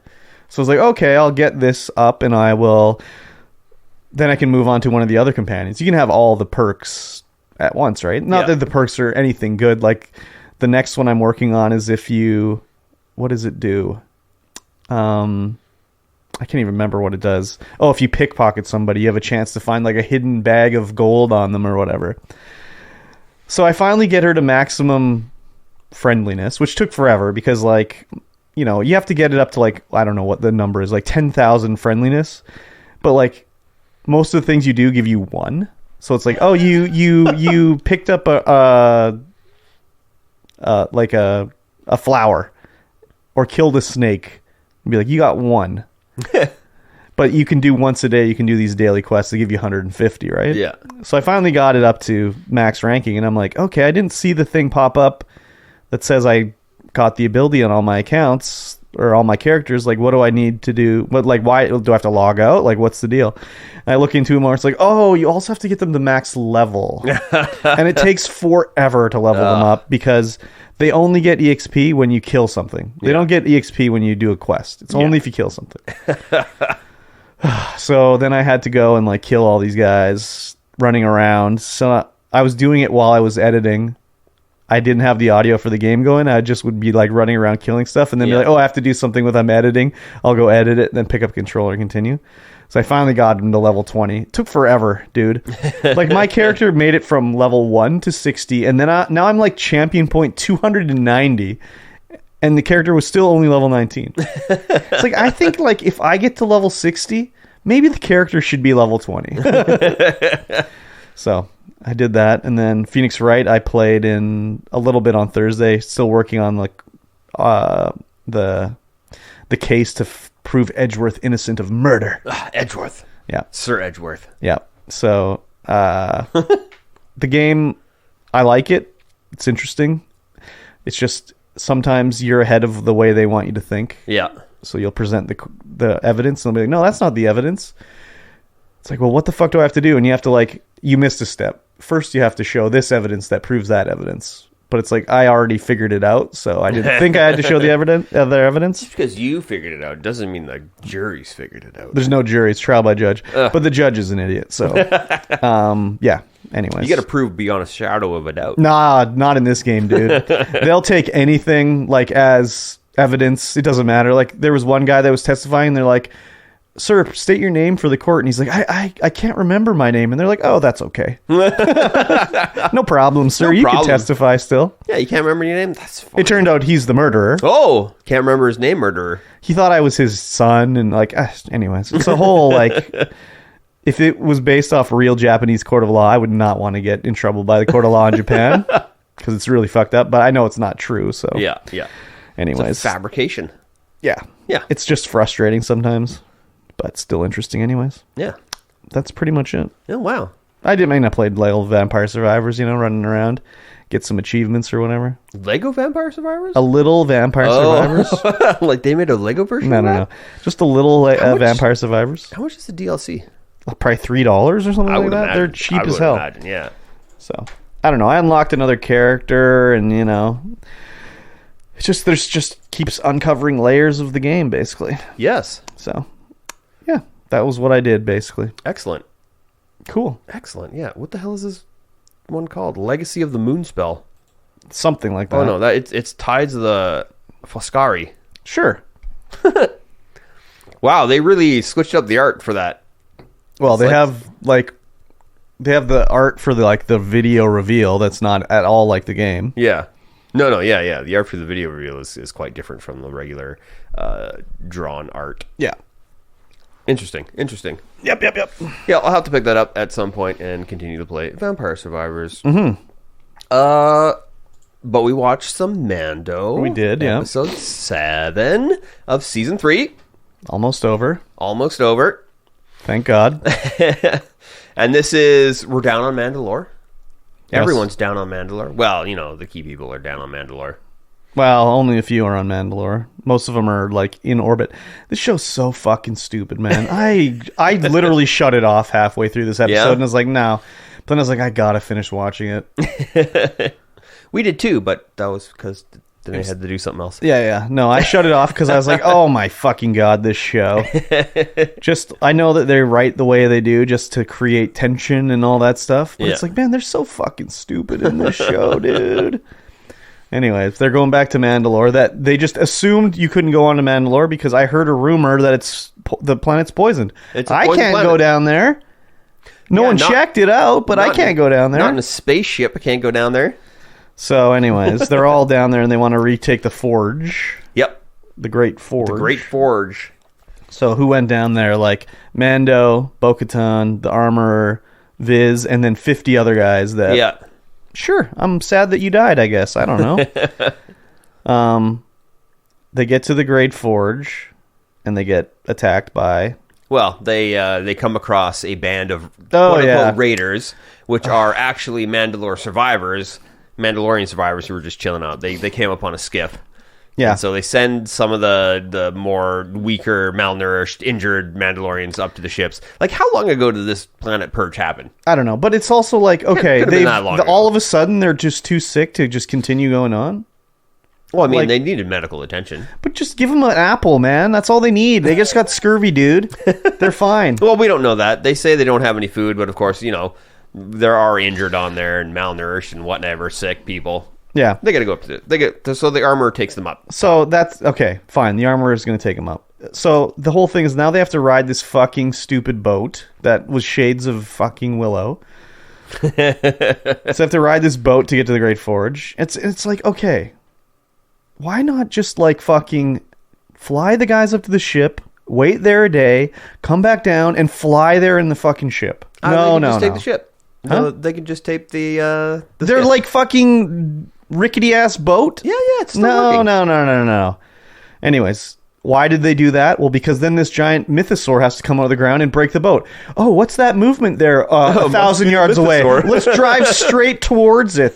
So it's like, okay, I'll get this up and then I can move on to one of the other companions. You can have all the perks at once, right? Not that the perks are anything good. Like the next one I'm working on is what does it do? I can't even remember what it does. Oh, if you pickpocket somebody, you have a chance to find like a hidden bag of gold on them or whatever. So I finally get her to maximum friendliness, which took forever because, like, you know, you have to get it up to like, I don't know what the number is, like 10,000 friendliness. But like most of the things you do give you 1. So it's like, oh, you picked up a flower or killed a snake. And be like, you got 1. But you can do once a day, you can do these daily quests that give you 150, right? Yeah. So I finally got it up to max ranking, and I'm like, okay, I didn't see the thing pop up that says I got the ability on all my accounts or all my characters. Like, what do I need to do? Why do I have to log out? Like, what's the deal? And I look into it more. It's like, oh, you also have to get them to max level. And it takes forever to level them up because they only get EXP when you kill something. They don't get EXP when you do a quest. It's only if you kill something. So then I had to go and like kill all these guys running around. So I was doing it while I was editing. I didn't have the audio for the game going. I just would be like running around killing stuff and then be like, oh, I have to do something with I'm editing. I'll go edit it and then pick up controller and continue. So I finally got him to level 20. It took forever, dude. Like my character made it from level 1 to 60 and then now I'm like champion point 290 and the character was still only level 19. It's like, I think like if I get to level 60, maybe the character should be level 20. So I did that, and then Phoenix Wright I played in a little bit on Thursday. Still working on like the case to prove Edgeworth innocent of murder. Edgeworth, yeah, Sir Edgeworth, yeah. So the game, I like it. It's interesting. It's just sometimes you're ahead of the way they want you to think. Yeah. So you'll present the evidence, and they'll be like, "No, that's not the evidence." It's like, well, what the fuck do I have to do? And you have to like, you missed a step. First, you have to show this evidence that proves that evidence. But it's like, I already figured it out, so I didn't think I had to show the other evidence. Just because you figured it out doesn't mean the jury's figured it out. There's no jury. It's trial by judge. But the judge is an idiot, so... yeah, anyways. You got to prove beyond a shadow of a doubt. Nah, not in this game, dude. They'll take anything, like, as evidence. It doesn't matter. Like, there was one guy that was testifying, and they're like, sir, state your name for the court. And he's like, I can't remember my name. And they're like, oh, that's okay. No problem, sir. You can testify still. Yeah, you can't remember your name? That's fine. It turned out he's the murderer. Oh, can't remember his name, murderer. He thought I was his son. And like, anyways, it's a whole like, if it was based off real Japanese court of law, I would not want to get in trouble by the court of law in Japan because it's really fucked up. But I know it's not true. So Yeah. Anyways, It's a fabrication. yeah. Yeah. It's just frustrating sometimes, but still interesting. Anyways, Yeah. that's pretty much it. Oh, wow. I played little Vampire Survivors, running around, get some achievements or whatever. Lego Vampire Survivors? A little Vampire Survivors. Like they made a Lego version of that? No. Just a little much- Vampire Survivors. How much is the DLC? Probably $3 or something like that. They're cheap as hell. Imagine, yeah. So I don't know. I unlocked another character, and it's just keeps uncovering layers of the game, basically. Yes. So yeah, that was what I did, basically. Excellent. Cool. Excellent. Yeah. What the hell is this one called? Legacy of the Moonspell. Something like that. Oh no, it's Tides of the Foscari. Sure. Wow, they really switched up the art for that. Well, It's they like- have the art for the video reveal that's not at all like the game. Yeah. No, yeah. The art for the video reveal is quite different from the regular drawn art. Yeah. Interesting. Yep. Yeah, I'll have to pick that up at some point and continue to play Vampire Survivors. Mm-hmm. But we watched some Mando. We did, yeah. Episode 7 of Season 3. Almost over. Almost over. Thank God. And we're down on Mandalore. Yes. Everyone's down on Mandalore. Well, the key people are down on Mandalore. Well, only a few are on Mandalore. Most of them are in orbit. This show's so fucking stupid, man. I literally shut it off halfway through this episode, and I was like, no. But then I was like, I gotta finish watching it. We did too, but that was because then they had to do something else. Yeah. No, I shut it off because I was like, oh my fucking God, this show. I know that they write the way they do just to create tension and all that stuff. But it's like, man, they're so fucking stupid in this show, dude. Anyways, they're going back to Mandalore. That they just assumed you couldn't go on to Mandalore because I heard a rumor that the planet's poisoned. I can't go down there. No one checked it out, but I can't go down there. Not in a spaceship. I can't go down there. So, anyways, they're all down there and they want to retake the Forge. Yep. The Great Forge. The Great Forge. So, who went down there? Mando, Bo-Katan, the Armorer, Viz, and then 50 other guys that... Yeah. Sure, I'm sad that you died, I guess. I don't know. They get to the Great Forge, and they get attacked by... Well, they come across a band of quote-unquote raiders, which are actually Mandalorian survivors who were just chilling out. They came up on a skiff. Yeah. And so they send some of the more weaker, malnourished, injured Mandalorians up to the ships. How long ago did this planet purge happen? I don't know, but it's also okay, all of a sudden they're just too sick to just continue going on. Well, I mean, they needed medical attention. But just give them an apple, man. That's all they need. They just got scurvy, dude. They're fine. Well, we don't know that. They say they don't have any food, but of course, there are injured on there and malnourished and whatever, sick people. Yeah. They got to go up to so the armor takes them up. So that's okay, fine. The armorer is going to take them up. So the whole thing is now they have to ride this fucking stupid boat that was shades of fucking Willow. So they have to ride this boat to get to the Great Forge. It's like, okay, why not just fucking fly the guys up to the ship, wait there a day, come back down, and fly there in the fucking ship? No. Just take the ship. Huh? No, they can just tape the They're ship. Fucking rickety ass boat. Yeah, it's still working. No. Anyways, why did they do that? Well, because then this giant mythosaur has to come out of the ground and break the boat. Oh, what's that movement there? 1,000 yards away. Let's drive straight towards it.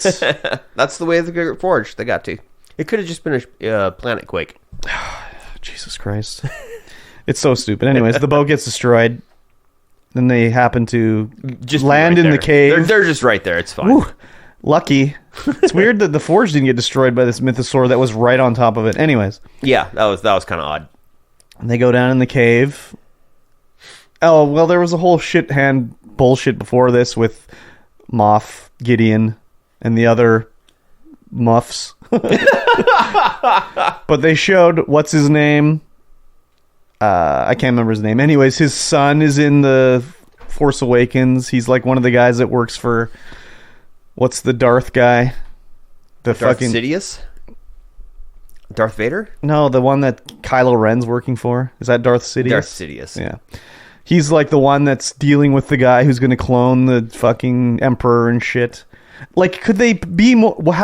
That's the way of the Great Forge. They got to. It could have just been a planet quake. Jesus Christ. It's so stupid. Anyways, the boat gets destroyed. Then they happen to Just land right in there. the cave. They're just right there. It's fine. Woo, lucky. It's weird that the forge didn't get destroyed by this mythosaur that was right on top of it. Anyways. Yeah, that was kind of odd. And they go down in the cave. Oh, well, there was a whole shit-hand bullshit before this with Moff Gideon and the other muffs. But they showed, what's his name? I can't remember his name. Anyways, his son is in the Force Awakens. He's one of the guys that works for, what's the Darth guy? The Darth fucking Sidious? Darth Vader? No, the one that Kylo Ren's working for. Is that Darth Sidious? Darth Sidious. Yeah. He's like the one that's dealing with the guy who's going to clone the fucking emperor and shit. Like, could they be more? Well,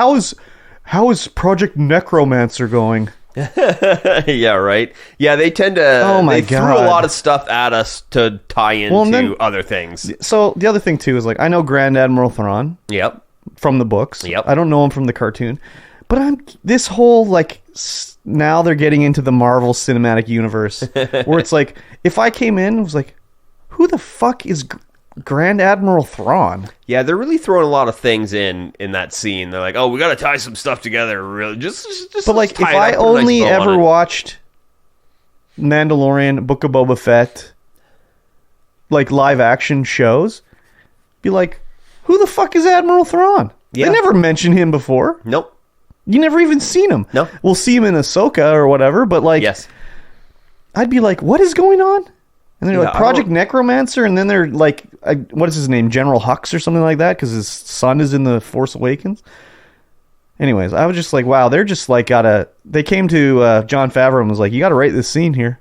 how is Project Necromancer going? Yeah, right. Yeah, they tend to. Oh my they God. threw a lot of stuff at us to tie into other things. So the other thing too is like I know Grand Admiral Thrawn. Yep. From the books. Yep. I don't know him from the cartoon, but this whole like now they're getting into the Marvel Cinematic Universe where it's like if I came in and was like, who the fuck is Grand Admiral Thrawn? Yeah, they're really throwing a lot of things in that scene. They're like, oh, we got to tie some stuff together. Really, just. But like, if I only ever watched Mandalorian, Book of Boba Fett, like live action shows, be like, who the fuck is Admiral Thrawn? Yeah. They never mentioned him before. Nope. You never even seen him. No. We'll see him in Ahsoka or whatever, but like, yes. I'd be like, what is going on? And they're like Project Necromancer, and then they're like, what is his name? General Hux or something like that, because his son is in the Force Awakens. Anyways, I was just like, wow, they're just like they came to Jon Favreau and was like, you gotta write this scene here.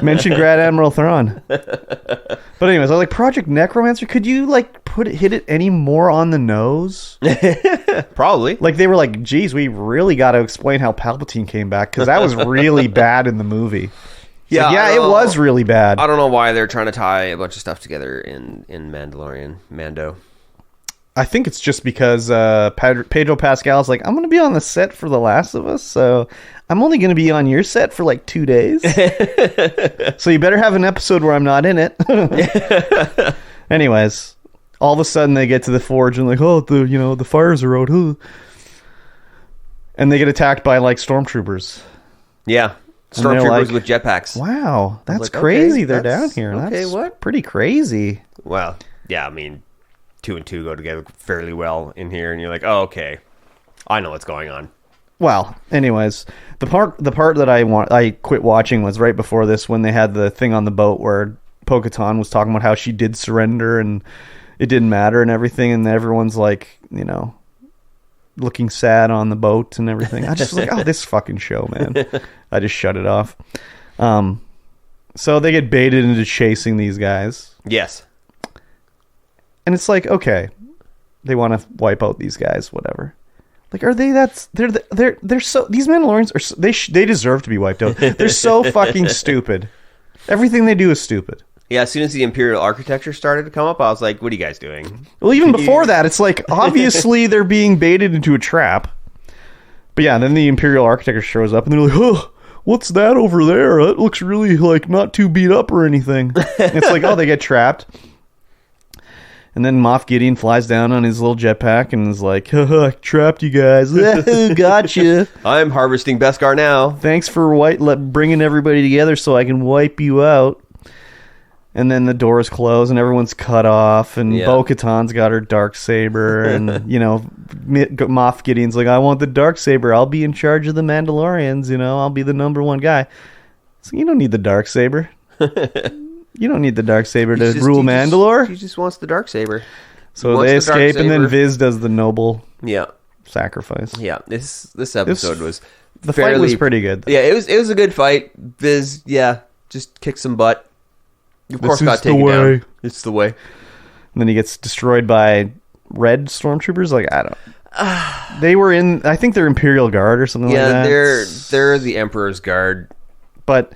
Mention Grand Admiral Thrawn. But anyways, I was like, Project Necromancer, could you like hit it any more on the nose? Probably. Like they were like, geez, we really got to explain how Palpatine came back, because that was really bad in the movie. Yeah, like, it was really bad. I don't know why they're trying to tie a bunch of stuff together in Mandalorian, Mando. I think it's just because Pedro Pascal's like, I'm going to be on the set for The Last of Us, so I'm only going to be on your set for like 2 days. So you better have an episode where I'm not in it. Anyways, all of a sudden they get to the forge and like, oh, the fires are out. Huh? And they get attacked by like stormtroopers. Yeah. Stormtroopers with jetpacks. Wow, that's like, crazy. okay, they're down here. Okay, that's what? Pretty crazy. Well, yeah, I mean, 2 and 2 go together fairly well in here, and you're like, oh, okay, I know what's going on. Well, anyways, the part that I quit watching was right before this, when they had the thing on the boat where Bo-Katan was talking about how she did surrender and it didn't matter and everything, and everyone's like, looking sad on the boat and everything. I just was like, oh, this fucking show, man. I just shut it off. So they get baited into chasing these guys. Yes. And it's like, okay, they want to wipe out these guys, whatever. Like, are they they're so, these Mandalorians are, they deserve to be wiped out. They're so fucking stupid. Everything they do is stupid. Yeah, as soon as the Imperial architecture started to come up, I was like, what are you guys doing? Well, even before that, it's like, obviously they're being baited into a trap. But yeah, then the Imperial architecture shows up and they're like, oh, what's that over there? That looks really like not too beat up or anything. And it's like, oh, they get trapped. And then Moff Gideon flies down on his little jetpack and is like, haha, trapped you guys. Gotcha. I'm harvesting Beskar now. Thanks for bringing everybody together so I can wipe you out. And then the doors close and everyone's cut off, and Bo-Katan's got her Darksaber, and Moff Gideon's like, I want the Darksaber. I'll be in charge of the Mandalorians. I'll be the #1 guy. So you don't need the Darksaber. You don't need the Darksaber to rule Mandalore. He just wants the Darksaber. So they escape, and then Viz does the noble sacrifice. Yeah, this episode was the fight was pretty good, though. Yeah, it was a good fight. Viz, just kicked some butt. Of course, got taken down. It's the way. And then he gets destroyed by red stormtroopers. Like, I don't. They were in. I think they're Imperial Guard or something like that. Yeah, they're the Emperor's Guard. But,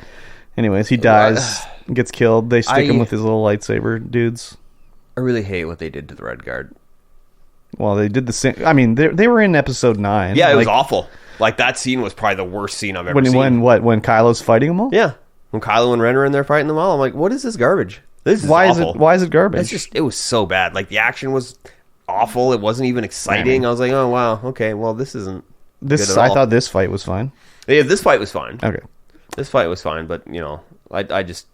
anyways, he dies, gets killed. They stick him with his little lightsaber dudes. I really hate what they did to the Red Guard. Well, they did the same. I mean, they were in episode 9. Yeah, it was awful. Like, that scene was probably the worst scene I've ever seen. When Kylo's fighting them all? Yeah. When Kylo and Ren are in there fighting them all, I'm like, what is this garbage? This is awful. Why is it garbage? It was so bad. Like, the action was awful. It wasn't even exciting. I was like, oh, wow. Okay, well, this isn't good at all. I thought this fight was fine. Yeah, this fight was fine. Okay. This fight was fine, but, I just...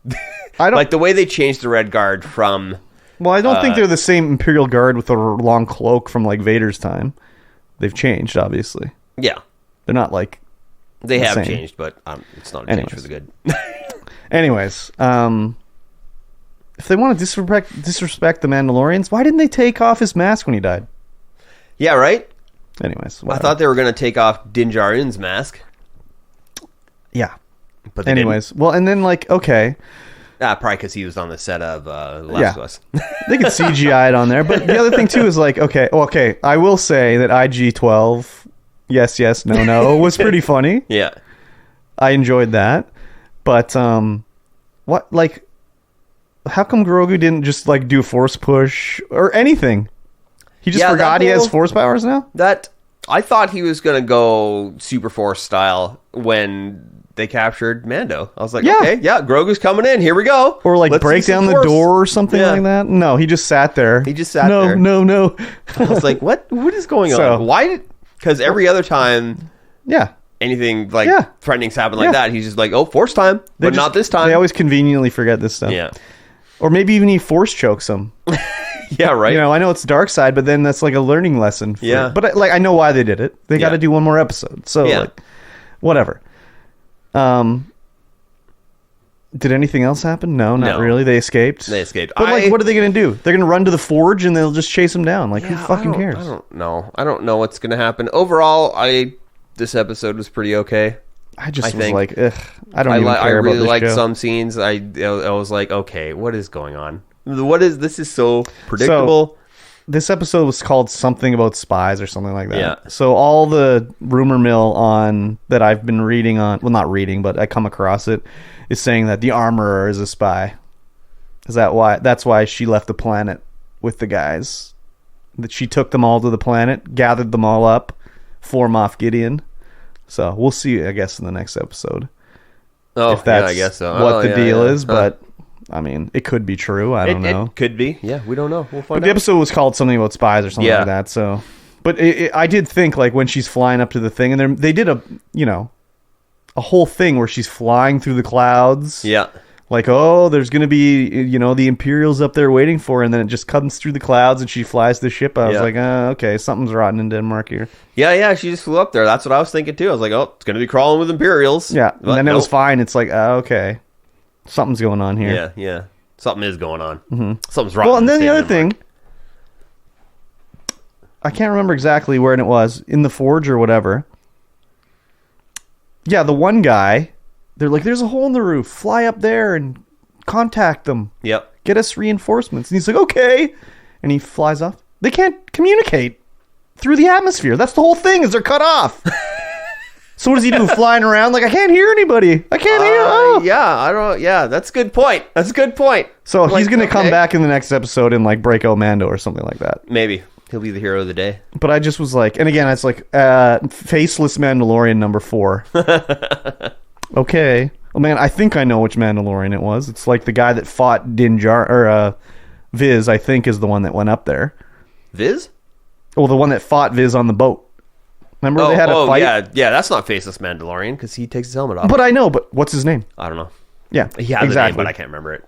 I don't... Like, the way they changed the Red Guard from... Well, I don't think they're the same Imperial Guard with a long cloak from, like, Vader's time. They've changed, obviously. Yeah. They're not, like... They have changed, but it's not a change for the good. Anyways, if they want to disrespect the Mandalorians, why didn't they take off his mask when he died? Yeah, right? Anyways. I thought they were going to take off Din Djarin's mask. Yeah. But anyways, well, and then, like, okay, Probably because he was on the set of Last of Us. They could CGI it on there. But the other thing, too, is like, okay, I will say that IG-12, yes, no, was pretty funny. Yeah. I enjoyed that. But, what, like, how come Grogu didn't just, like, do a force push or anything? He just forgot he has force powers now? I thought he was going to go Super Force style when they captured Mando. I was like, okay, Grogu's coming in. Here we go. Or like break down the door or something like that. No, he just sat there. there. No. I was like, what is going on? Why because every other time anything like threatening's happened like that, he's just like, oh, force time. Not this time. They always conveniently forget this stuff. Yeah. Or maybe even he force chokes him. Yeah, right. You know, I know it's dark side, but then that's like a learning lesson. But like, I know why they did it. They got to do one more episode. So like, whatever. Did anything else happen? No, not really. They escaped. But like, what are they going to do? They're going to run to the forge and they'll just chase them down. Like, who fucking cares? I don't know. I don't know what's going to happen. Overall, this episode was pretty okay. I was like, ugh. I don't even care I really about this liked show. some scenes. I was like, okay, what is going on? This is so predictable. So, this episode was called something about spies or something like that. Yeah. So all the rumor mill on that I've been reading on, well, not reading, but I come across it, is saying that the armorer is a spy. That's why she left the planet with the guys. That she took them all to the planet, gathered them all up for Moff Gideon. So we'll see, I guess, in the next episode. Oh, if that's I guess so. What the deal is, but I mean, it could be true. I don't know. It could be. Yeah, we don't know. We'll find out. But the episode was called something about spies or something like that. So, but I did think, like, when she's flying up to the thing, and they did a whole thing where she's flying through the clouds. Yeah. Like, oh, there's going to be, the Imperials up there waiting for her, and then it just comes through the clouds and she flies the ship. I was like, okay, something's rotten in Denmark here. Yeah, she just flew up there. That's what I was thinking too. I was like, oh, it's going to be crawling with Imperials. Yeah, and then it was fine. It's like, okay, something's going on here. Yeah. Something is going on. Mm-hmm. Something's rotten. Well, and then the other thing, I can't remember exactly where it was, in the forge or whatever. Yeah, the one guy, they're like, there's a hole in the roof. Fly up there and contact them. Yep. Get us reinforcements. And he's like, okay. And he flies off. They can't communicate through the atmosphere. That's the whole thing, is they're cut off. So what does he do? Flying around? Like, I can't hear anybody. I can't hear. Oh. Yeah, that's a good point. So he's going to come back in the next episode and like break out Mando or something like that. Maybe. He'll be the hero of the day. But I just was like, and again, it's like, faceless Mandalorian number 4. Okay. Well, man, I think I know which Mandalorian it was. It's like the guy that fought Din Djarin, or Viz, I think, is the one that went up there. Viz? Well, the one that fought Viz on the boat. Remember they had a fight? Yeah, that's not faceless Mandalorian because he takes his helmet off. But I know, but what's his name? I don't know. Yeah, he has a name, but I can't remember it.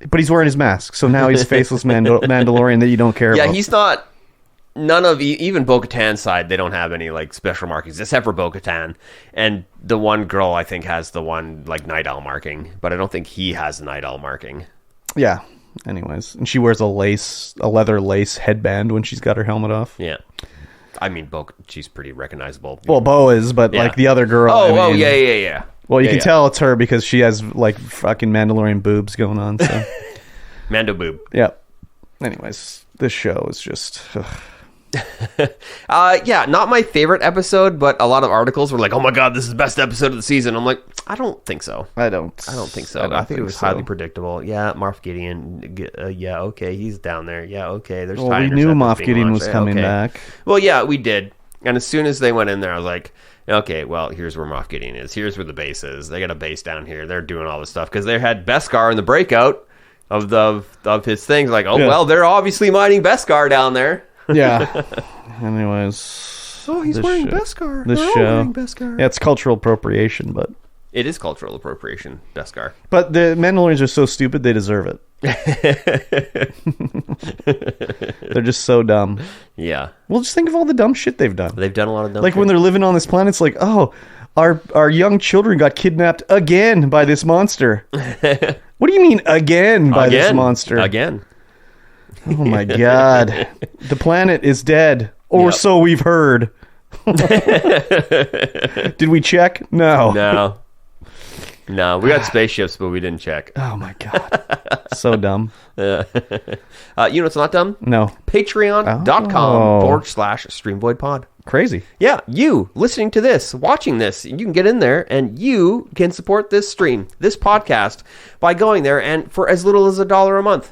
But he's wearing his mask, so now he's faceless Mandalorian that you don't care about. Yeah, he's not... None of even Bo-Katan's side, they don't have any like special markings except for Bo-Katan, and the one girl I think has the one like Night Owl marking, but I don't think he has a Night Owl marking. Yeah. Anyways, and she wears a leather lace headband when she's got her helmet off. Yeah. I mean, she's pretty recognizable. Well, Bo is, but like the other girl. Yeah. Well, you can tell it's her because she has like fucking Mandalorian boobs going on. So. Mando boob. Yeah. Anyways, this show is just. Not my favorite episode, but a lot of articles were like, "Oh my god, this is the best episode of the season." I'm like, I don't think so. I don't think so. I think it was highly predictable. Yeah, Moff Gideon. Yeah, okay, he's down there. Yeah, okay. There's. Well, we knew Moff Gideon was coming back. Well, yeah, we did. And as soon as they went in there, I was like, okay, well, here's where Moff Gideon is. Here's where the base is. They got a base down here. They're doing all this stuff because they had Beskar in the breakout of his things. Like, well, they're obviously mining Beskar down there. Yeah. Anyways. Oh, he's wearing Beskar. This show. Wearing Beskar. Yeah, it's cultural appropriation, but. It is cultural appropriation, Beskar. But the Mandalorians are so stupid, they deserve it. They're just so dumb. Yeah. Well, just think of all the dumb shit they've done. They've done a lot of dumb shit. Like when they're living on this planet, it's like, oh, our young children got kidnapped again by this monster. What do you mean again by this monster? Again. Oh my god. The planet is dead. Or so we've heard. Did we check? No. No, we got spaceships, but we didn't check. Oh my god. So dumb. You know what's not dumb? No. Patreon.com/StreamVoidPod. Crazy. Yeah, you listening to this, watching this, you can get in there and you can support this stream, this podcast, by going there and for as little as $1 a month.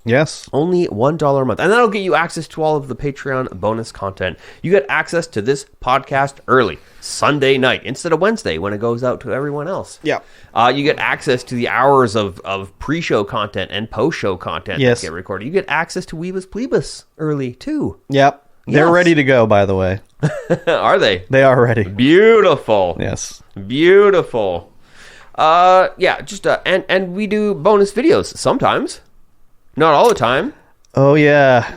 Yes. Only $1 a month. And that'll get you access to all of the Patreon bonus content. You get access to this podcast early, Sunday night, instead of Wednesday when it goes out to everyone else. Yeah. You get access to the hours of pre-show content and post-show content that get recorded. You get access to Weebus Plebus early, too. Yep. They're ready to go, by the way. Are they? They are ready. Beautiful. Yes. Beautiful. And we do bonus videos sometimes. Not all the time. Oh, yeah.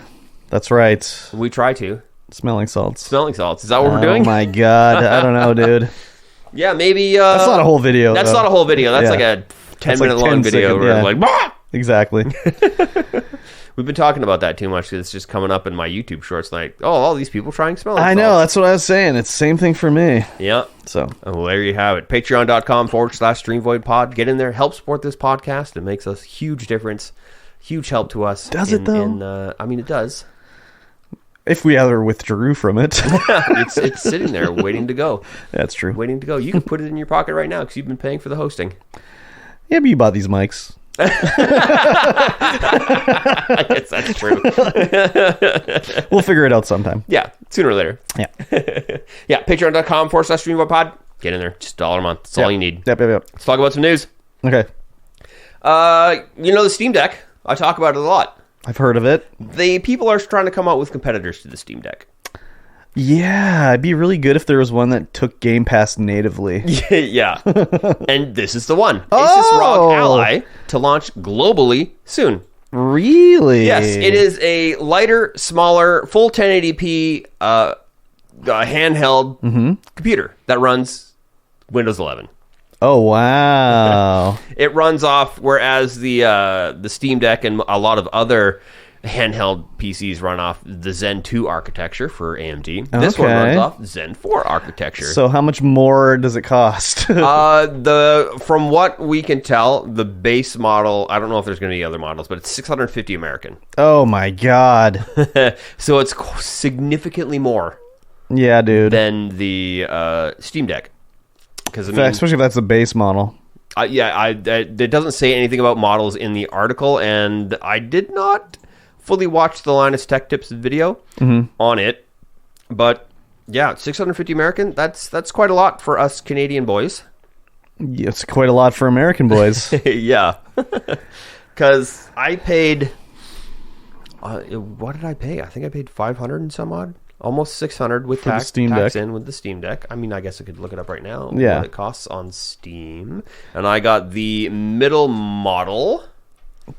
That's right. We try to. Smelling salts. Smelling salts. Is that what we're doing? Oh, my God. I don't know, dude. Yeah, maybe... that's not a whole video. That's not a whole video. That's like a 10-minute long video where it's like... Bah! Exactly. We've been talking about that too much because it's just coming up in my YouTube shorts like, oh, all these people trying smelling salts. I know. That's what I was saying. It's the same thing for me. Yeah. So. Well, there you have it. Patreon.com/StreamVoidPod. Get in there. Help support this podcast. It makes us huge difference. Huge help to us. Does it, though? It does. If we ever withdrew from it. it's sitting there waiting to go. That's true. Waiting to go. You can put it in your pocket right now because you've been paying for the hosting. Yeah, but you bought these mics. I guess that's true. We'll figure it out sometime. Yeah, sooner or later. Yeah. Yeah, patreon.com/StreamVoidPod. Get in there. Just $1 a month. That's all you need. Yep. Let's talk about some news. Okay. The Steam Deck. I talk about it a lot. I've heard of it. The people are trying to come out with competitors to the Steam Deck. Yeah, it'd be really good if there was one that took Game Pass natively. Yeah. And this is the one. ASUS ROG Ally to launch globally soon. Really? Yes, it is a lighter, smaller, full 1080p handheld computer that runs Windows 11. Oh, wow. It runs off, whereas the Steam Deck and a lot of other handheld PCs run off the Zen 2 architecture for AMD. This one runs off Zen 4 architecture. So how much more does it cost? From what we can tell, the base model, I don't know if there's going to be other models, but it's $650 American. Oh my God. So it's significantly more. Yeah, dude. Than the Steam Deck. Especially if that's the base model. It doesn't say anything about models in the article, and I did not fully watch the Linus Tech Tips video on it. But yeah, $650 American, that's quite a lot for us Canadian boys. Yeah, it's quite a lot for American boys. Yeah. Because I paid... what did I pay? I think I paid $500 and some odd. Almost $600 with tax in with the Steam Deck. I mean, I guess I could look it up right now. Yeah. What it costs on Steam. And I got the middle model.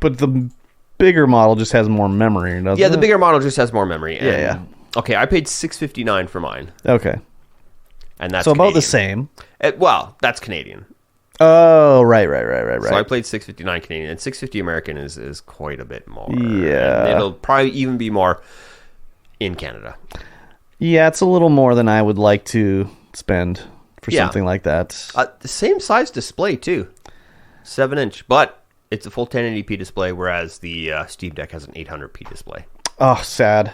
But the bigger model just has more memory, doesn't it? Yeah, the bigger model just has more memory. And, yeah. Okay, I paid $659 for mine. Okay. And that's so Canadian. about the same. Well, that's Canadian. Oh, right. So I played $659 Canadian, and $650 American is quite a bit more. Yeah. And it'll probably even be more in Canada. Yeah, it's a little more than I would like to spend for something like that. The same size display, too. 7-inch, but it's a full 1080p display, whereas the Steam Deck has an 800p display. Oh, sad.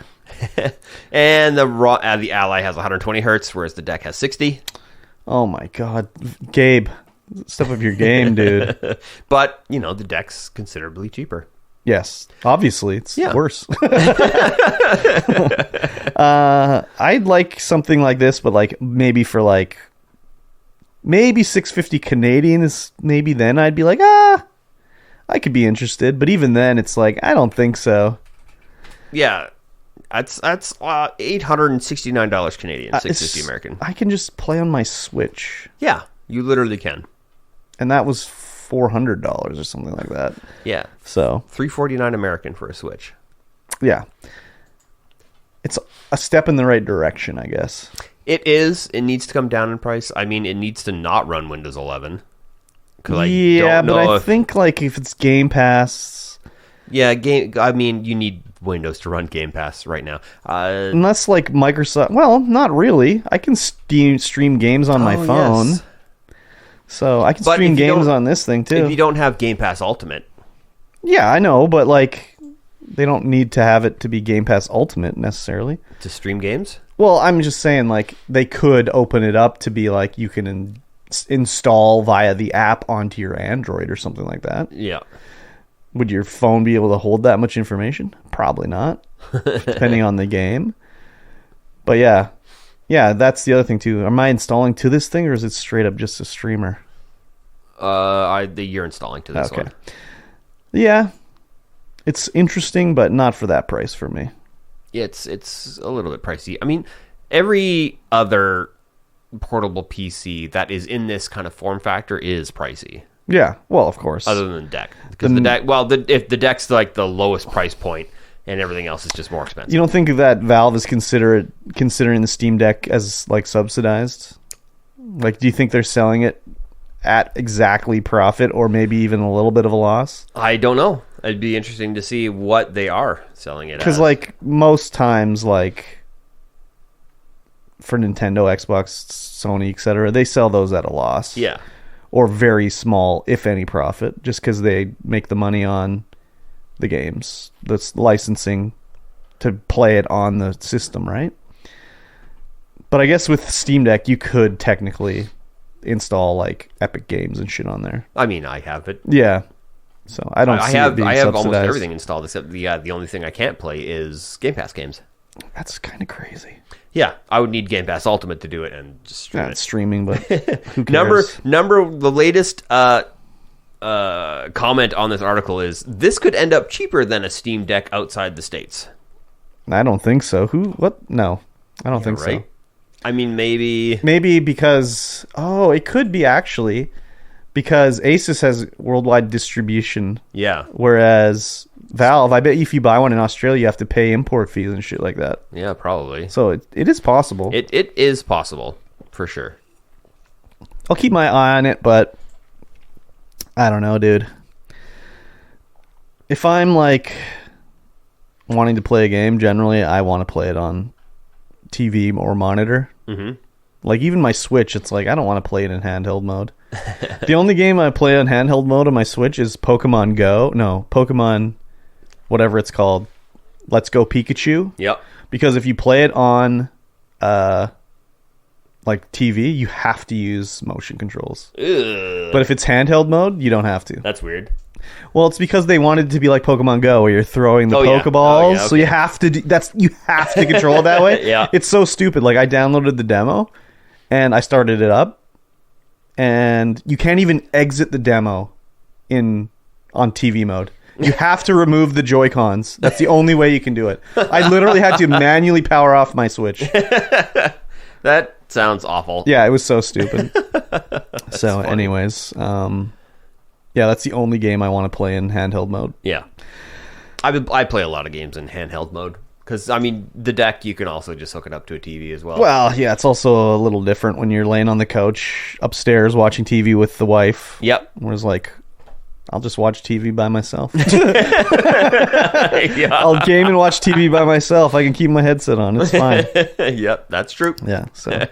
And the Ally has 120 hertz, whereas the Deck has 60. Oh, my God. Gabe, step up your game, dude. But, the Deck's considerably cheaper. Yes, obviously it's worse. I'd like something like this, but maybe for maybe $650 Canadian is maybe then I'd be like, I could be interested. But even then, it's I don't think so. Yeah, that's $869 Canadian, $650 American. I can just play on my Switch. Yeah, you literally can. And that was $400 or something like that. Yeah. So $349 American for a Switch. Yeah. It's a step in the right direction, I guess. It is. It needs to come down in price. I mean, it needs to not run Windows 11. I think if it's Game Pass. Yeah, you need Windows to run Game Pass right now. Unless Microsoft. Well, not really. I can stream games on my phone. Yes. So I can But stream if you games don't- on this thing too. If you don't have Game Pass Ultimate, Yeah, I know, but like they don't need to have it to be Game Pass Ultimate necessarily. to stream games, Well, I'm just saying like they could open it up to be like you can install via the app onto your Android or something like that. yeah. Would your phone be able to hold that much information? Probably not, depending on the game. But yeah, that's the other thing too. Am I installing to this thing or is it straight up just a streamer? You're installing to this one. Yeah, it's interesting, but not for that price for me. Yeah, it's a little bit pricey. I mean, every other portable PC that is in this kind of form factor is pricey. Yeah, well, of course. Other than the deck, because the deck, if the deck's like the lowest price point, and everything else is just more expensive. You don't think that Valve is considering the Steam Deck as like subsidized? Like, do you think they're selling it at exactly profit, or maybe even a little bit of a loss? I don't know. It'd be interesting to see what they are selling it as. Because like most times, like for Nintendo, Xbox, Sony, etc., they sell those at a loss. Yeah. Or very small, if any, profit, just because they make the money on the games. That's licensing to play it on the system, right? But I guess with Steam Deck, you could technically install like Epic Games and shit on there. I mean, I have it. Yeah. So I don't see it being I have almost subsidized. everything installed except the only thing I can't play is Game Pass games. That's kind of crazy. Yeah, I would need Game Pass Ultimate to do it and just stream Yeah, it. it's streaming, but who cares? The latest comment on this article is this could end up cheaper than a Steam Deck outside the States. I don't think so. What? No, I don't think Right? so. I mean, maybe Because it could be actually because ASUS has worldwide distribution, yeah, whereas Valve, I bet if you buy one in Australia, you have to pay import fees and shit like that. yeah, probably. So it is possible. It is possible for sure. I'll keep my eye on it, but I don't know, dude. If I'm like wanting to play a game, generally I want to play it on TV or monitor. Mm-hmm. Like even my Switch, it's like I don't want to play it in handheld mode. The only game I play on handheld mode on my Switch is Pokemon Go. No, Pokemon, whatever it's called. Let's Go Pikachu. Yep. Because if you play it on like TV, you have to use motion controls. Ugh. But if it's handheld mode, you don't have to. That's weird. Well, it's because they wanted it to be like Pokemon Go, where you're throwing the Oh, yeah. Pokeballs. Oh, yeah, So okay. you have to you have to control it that way. Yeah. It's so stupid. Like I downloaded the demo, and I started it up, and you can't even exit the demo on TV mode. You have to remove the Joy-Cons. That's the only way you can do it. I literally had to manually power off my Switch. That sounds awful. Yeah, it was so stupid. So, anyways, yeah, that's the only game I want to play in handheld mode. Yeah. I play a lot of games in handheld mode. Because, I mean, the deck, you can also just hook it up to a TV as well. Well, yeah, it's also a little different when you're laying on the couch upstairs watching TV with the wife. Yep. Whereas, like, I'll just watch TV by myself. Yeah. I'll game and watch TV by myself. I can keep my headset on. It's fine. Yep, that's true. Yeah, so.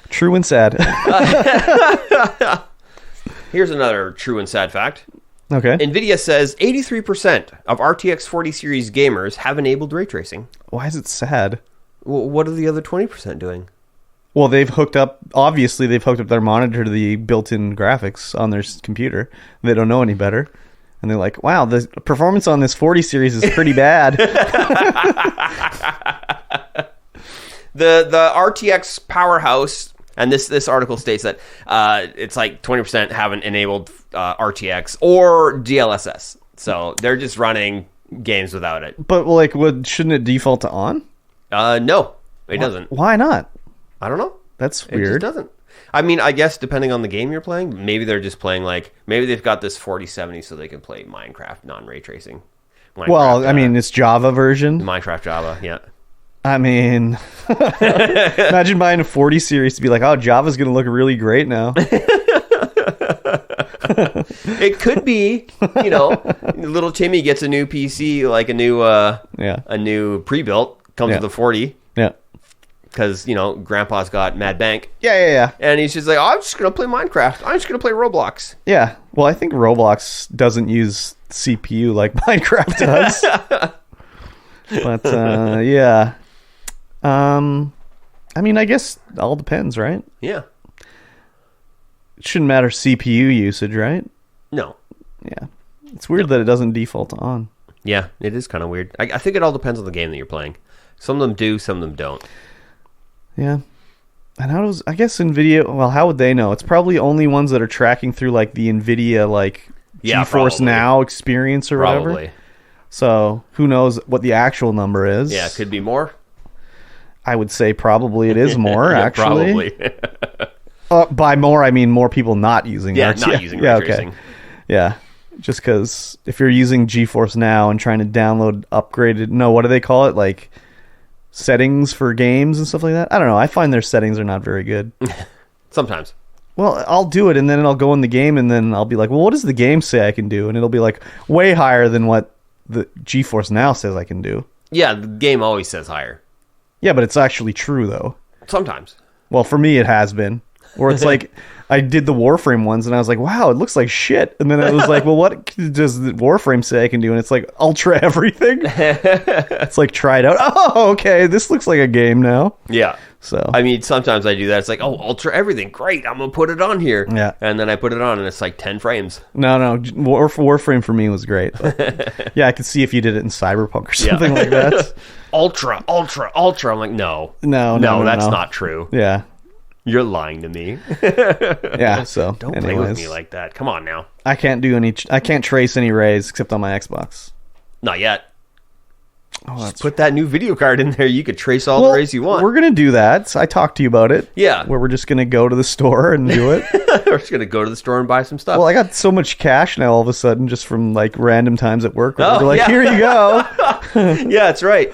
True and sad. Here's another true and sad fact. Okay. Nvidia says 83% of RTX 40 series gamers have enabled ray tracing. Why is it sad? Well, what are the other 20% doing? Well, obviously they've hooked up their monitor to the built-in graphics on their computer. They don't know any better. And they're like, wow, the performance on this 40 series is pretty bad. The RTX powerhouse, and this article states that it's like 20% haven't enabled RTX or DLSS. So they're just running games without it. But, like, shouldn't it default to on? No, it doesn't. Why not? I don't know. That's It weird. just doesn't. I mean, I guess depending on the game you're playing, maybe they're just playing maybe they've got this 4070 so they can play Minecraft non-ray tracing. Well, I mean, it's Java version. Minecraft Java, yeah. I mean, imagine buying a 40 series to be like, oh, Java's going to look really great now. It could be, little Timmy gets a new PC, like a new Yeah. a new pre-built, comes Yeah. with a 40. Yeah. because Grandpa's got Mad Bank, Yeah. and he's just like, I'm just gonna play Minecraft. I'm just gonna play Roblox. Yeah. Well, I think Roblox doesn't use CPU like Minecraft does. But yeah. I mean, I guess it all depends, right? Yeah. It shouldn't matter CPU usage, right? No. Yeah. It's weird that it doesn't default to on. Yeah, it is kind of weird. I think it all depends on the game that you're playing. Some of them do, some of them don't. Yeah. And I guess Nvidia, well, how would they know? It's probably only ones that are tracking through like the Nvidia GeForce probably. Now experience or Probably. whatever. So who knows what the actual number is? Yeah, it could be more. I would say probably it is more, Yeah, actually. Probably. By more, I mean more people not using Yeah, RT. not using ray tracing. Okay. Yeah. Just because if you're using GeForce Now and trying to download upgraded, what do they call it? Like settings for games and stuff like that? I don't know. I find their settings are not very good. Sometimes. Well, I'll do it and then I'll go in the game and then I'll be like, well, what does the game say I can do? And it'll be like way higher than what the GeForce Now says I can do. Yeah, the game always says higher. Yeah, but it's actually true though. Sometimes. Well, for me, it has been. Or it's like, I did the Warframe ones, and I was like, wow, it looks like shit. And then I was like, well, what does the Warframe say I can do? And it's like, ultra everything. It's like, try it out. Oh, okay, this looks like a game now. Yeah. So I mean, sometimes I do that. It's like, oh, ultra everything. Great, I'm going to put it on here. Yeah. And then I put it on, and it's like 10 frames. No, Warframe for me was great. But yeah, I could see if you did it in Cyberpunk or something like that. Ultra. I'm like, no. No, that's not true. Yeah. You're lying to me. Yeah, so Don't play with me like that. Come on now. I can't trace any rays except on my Xbox. Not yet. Oh, Just put that new video card in there. You could trace all the rays you want. We're going to do that. I talked to you about it. Yeah. Where we're just going to go to the store and do it. We're just going to go to the store and buy some stuff. Well, I got so much cash now all of a sudden just from like random times at work. Where Oh, they're like, yeah. here you go. Yeah, that's right.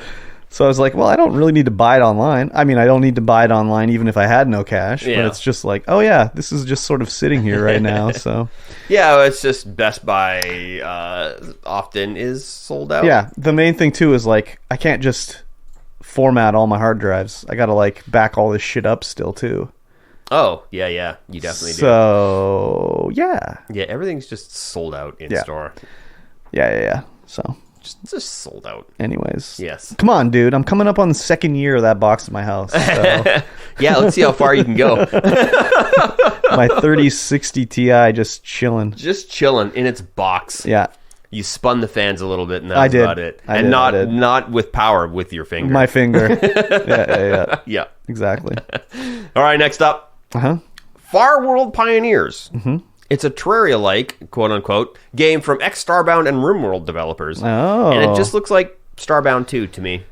So I was like, well, I don't really need to buy it online. I mean, I don't need to buy it online even if I had no cash. Yeah. But it's just like, oh yeah, this is just sort of sitting here right now. So Yeah, it's just Best Buy often is sold out. yeah, the main thing too is like I can't just format all my hard drives. I got to like back all this shit up still too. Oh, yeah. You definitely do. So yeah. Yeah, everything's just sold out in Yeah. store. Yeah. So Just sold out. anyways. Yes. Come on, dude. I'm coming up on the second year of that box at my house. So Yeah, let's see how far you can go. my 3060 Ti just chilling. Just chilling in its box. Yeah. You spun the fans a little bit, and I that's did. about it. I And did, not I did. not with power, with your finger. My finger. Yeah. Yeah. Exactly. All right, next up. Uh-huh. Farworld Pioneers. Mm-hmm. It's a Terraria-like, quote-unquote, game from ex-Staround and Rimworld developers. Oh. And it just looks like Starbound 2 to me.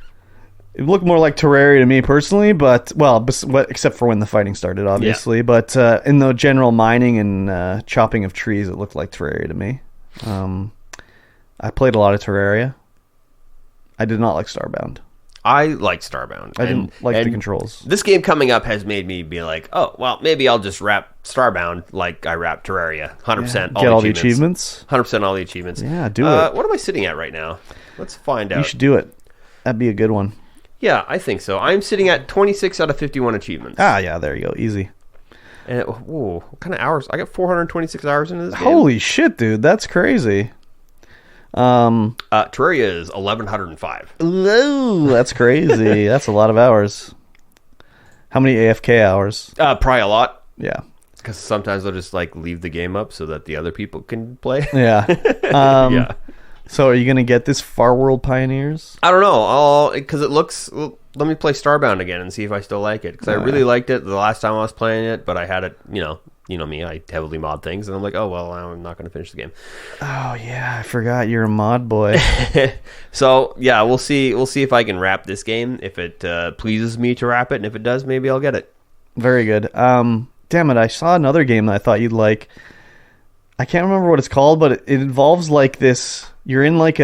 It looked more like Terraria to me personally, but, well, except for when the fighting started, obviously. Yeah. But in the general mining and chopping of trees, it looked like Terraria to me. I played a lot of Terraria. I did not like Starbound. I like Starbound. I didn't like the controls. This game coming up has made me be like, oh, well, maybe I'll just wrap Starbound like I wrap Terraria. 100% Get all the achievements. 100% all the achievements. Yeah, do it. What am I sitting at right now? Let's find out. You should do it. That'd be a good one. Yeah, I think so. I'm sitting at 26 out of 51 achievements. Ah, yeah, there you go. Easy. And whoa, what kind of hours? I got 426 hours into this game. Holy shit, dude. That's crazy. Terraria is 1105. Ooh, that's crazy. That's a lot of hours. How many AFK hours? Probably a lot. Yeah. Because sometimes they'll just like leave the game up so that the other people can play. Yeah. Yeah. So are you going to get this Farworld Pioneers? I don't know. Because it looks... Let me play Starbound again and see if I still like it. Because I really liked it the last time I was playing it, but I had it, you know me, I heavily mod things, and I'm like, oh, well, I'm not going to finish the game. Oh, yeah, I forgot you're a mod boy. So, yeah, we'll see if I can wrap this game, if it pleases me to wrap it, and if it does, maybe I'll get it. Very good. Damn it, I saw another game that I thought you'd like. I can't remember what it's called, but it involves like this... You're in like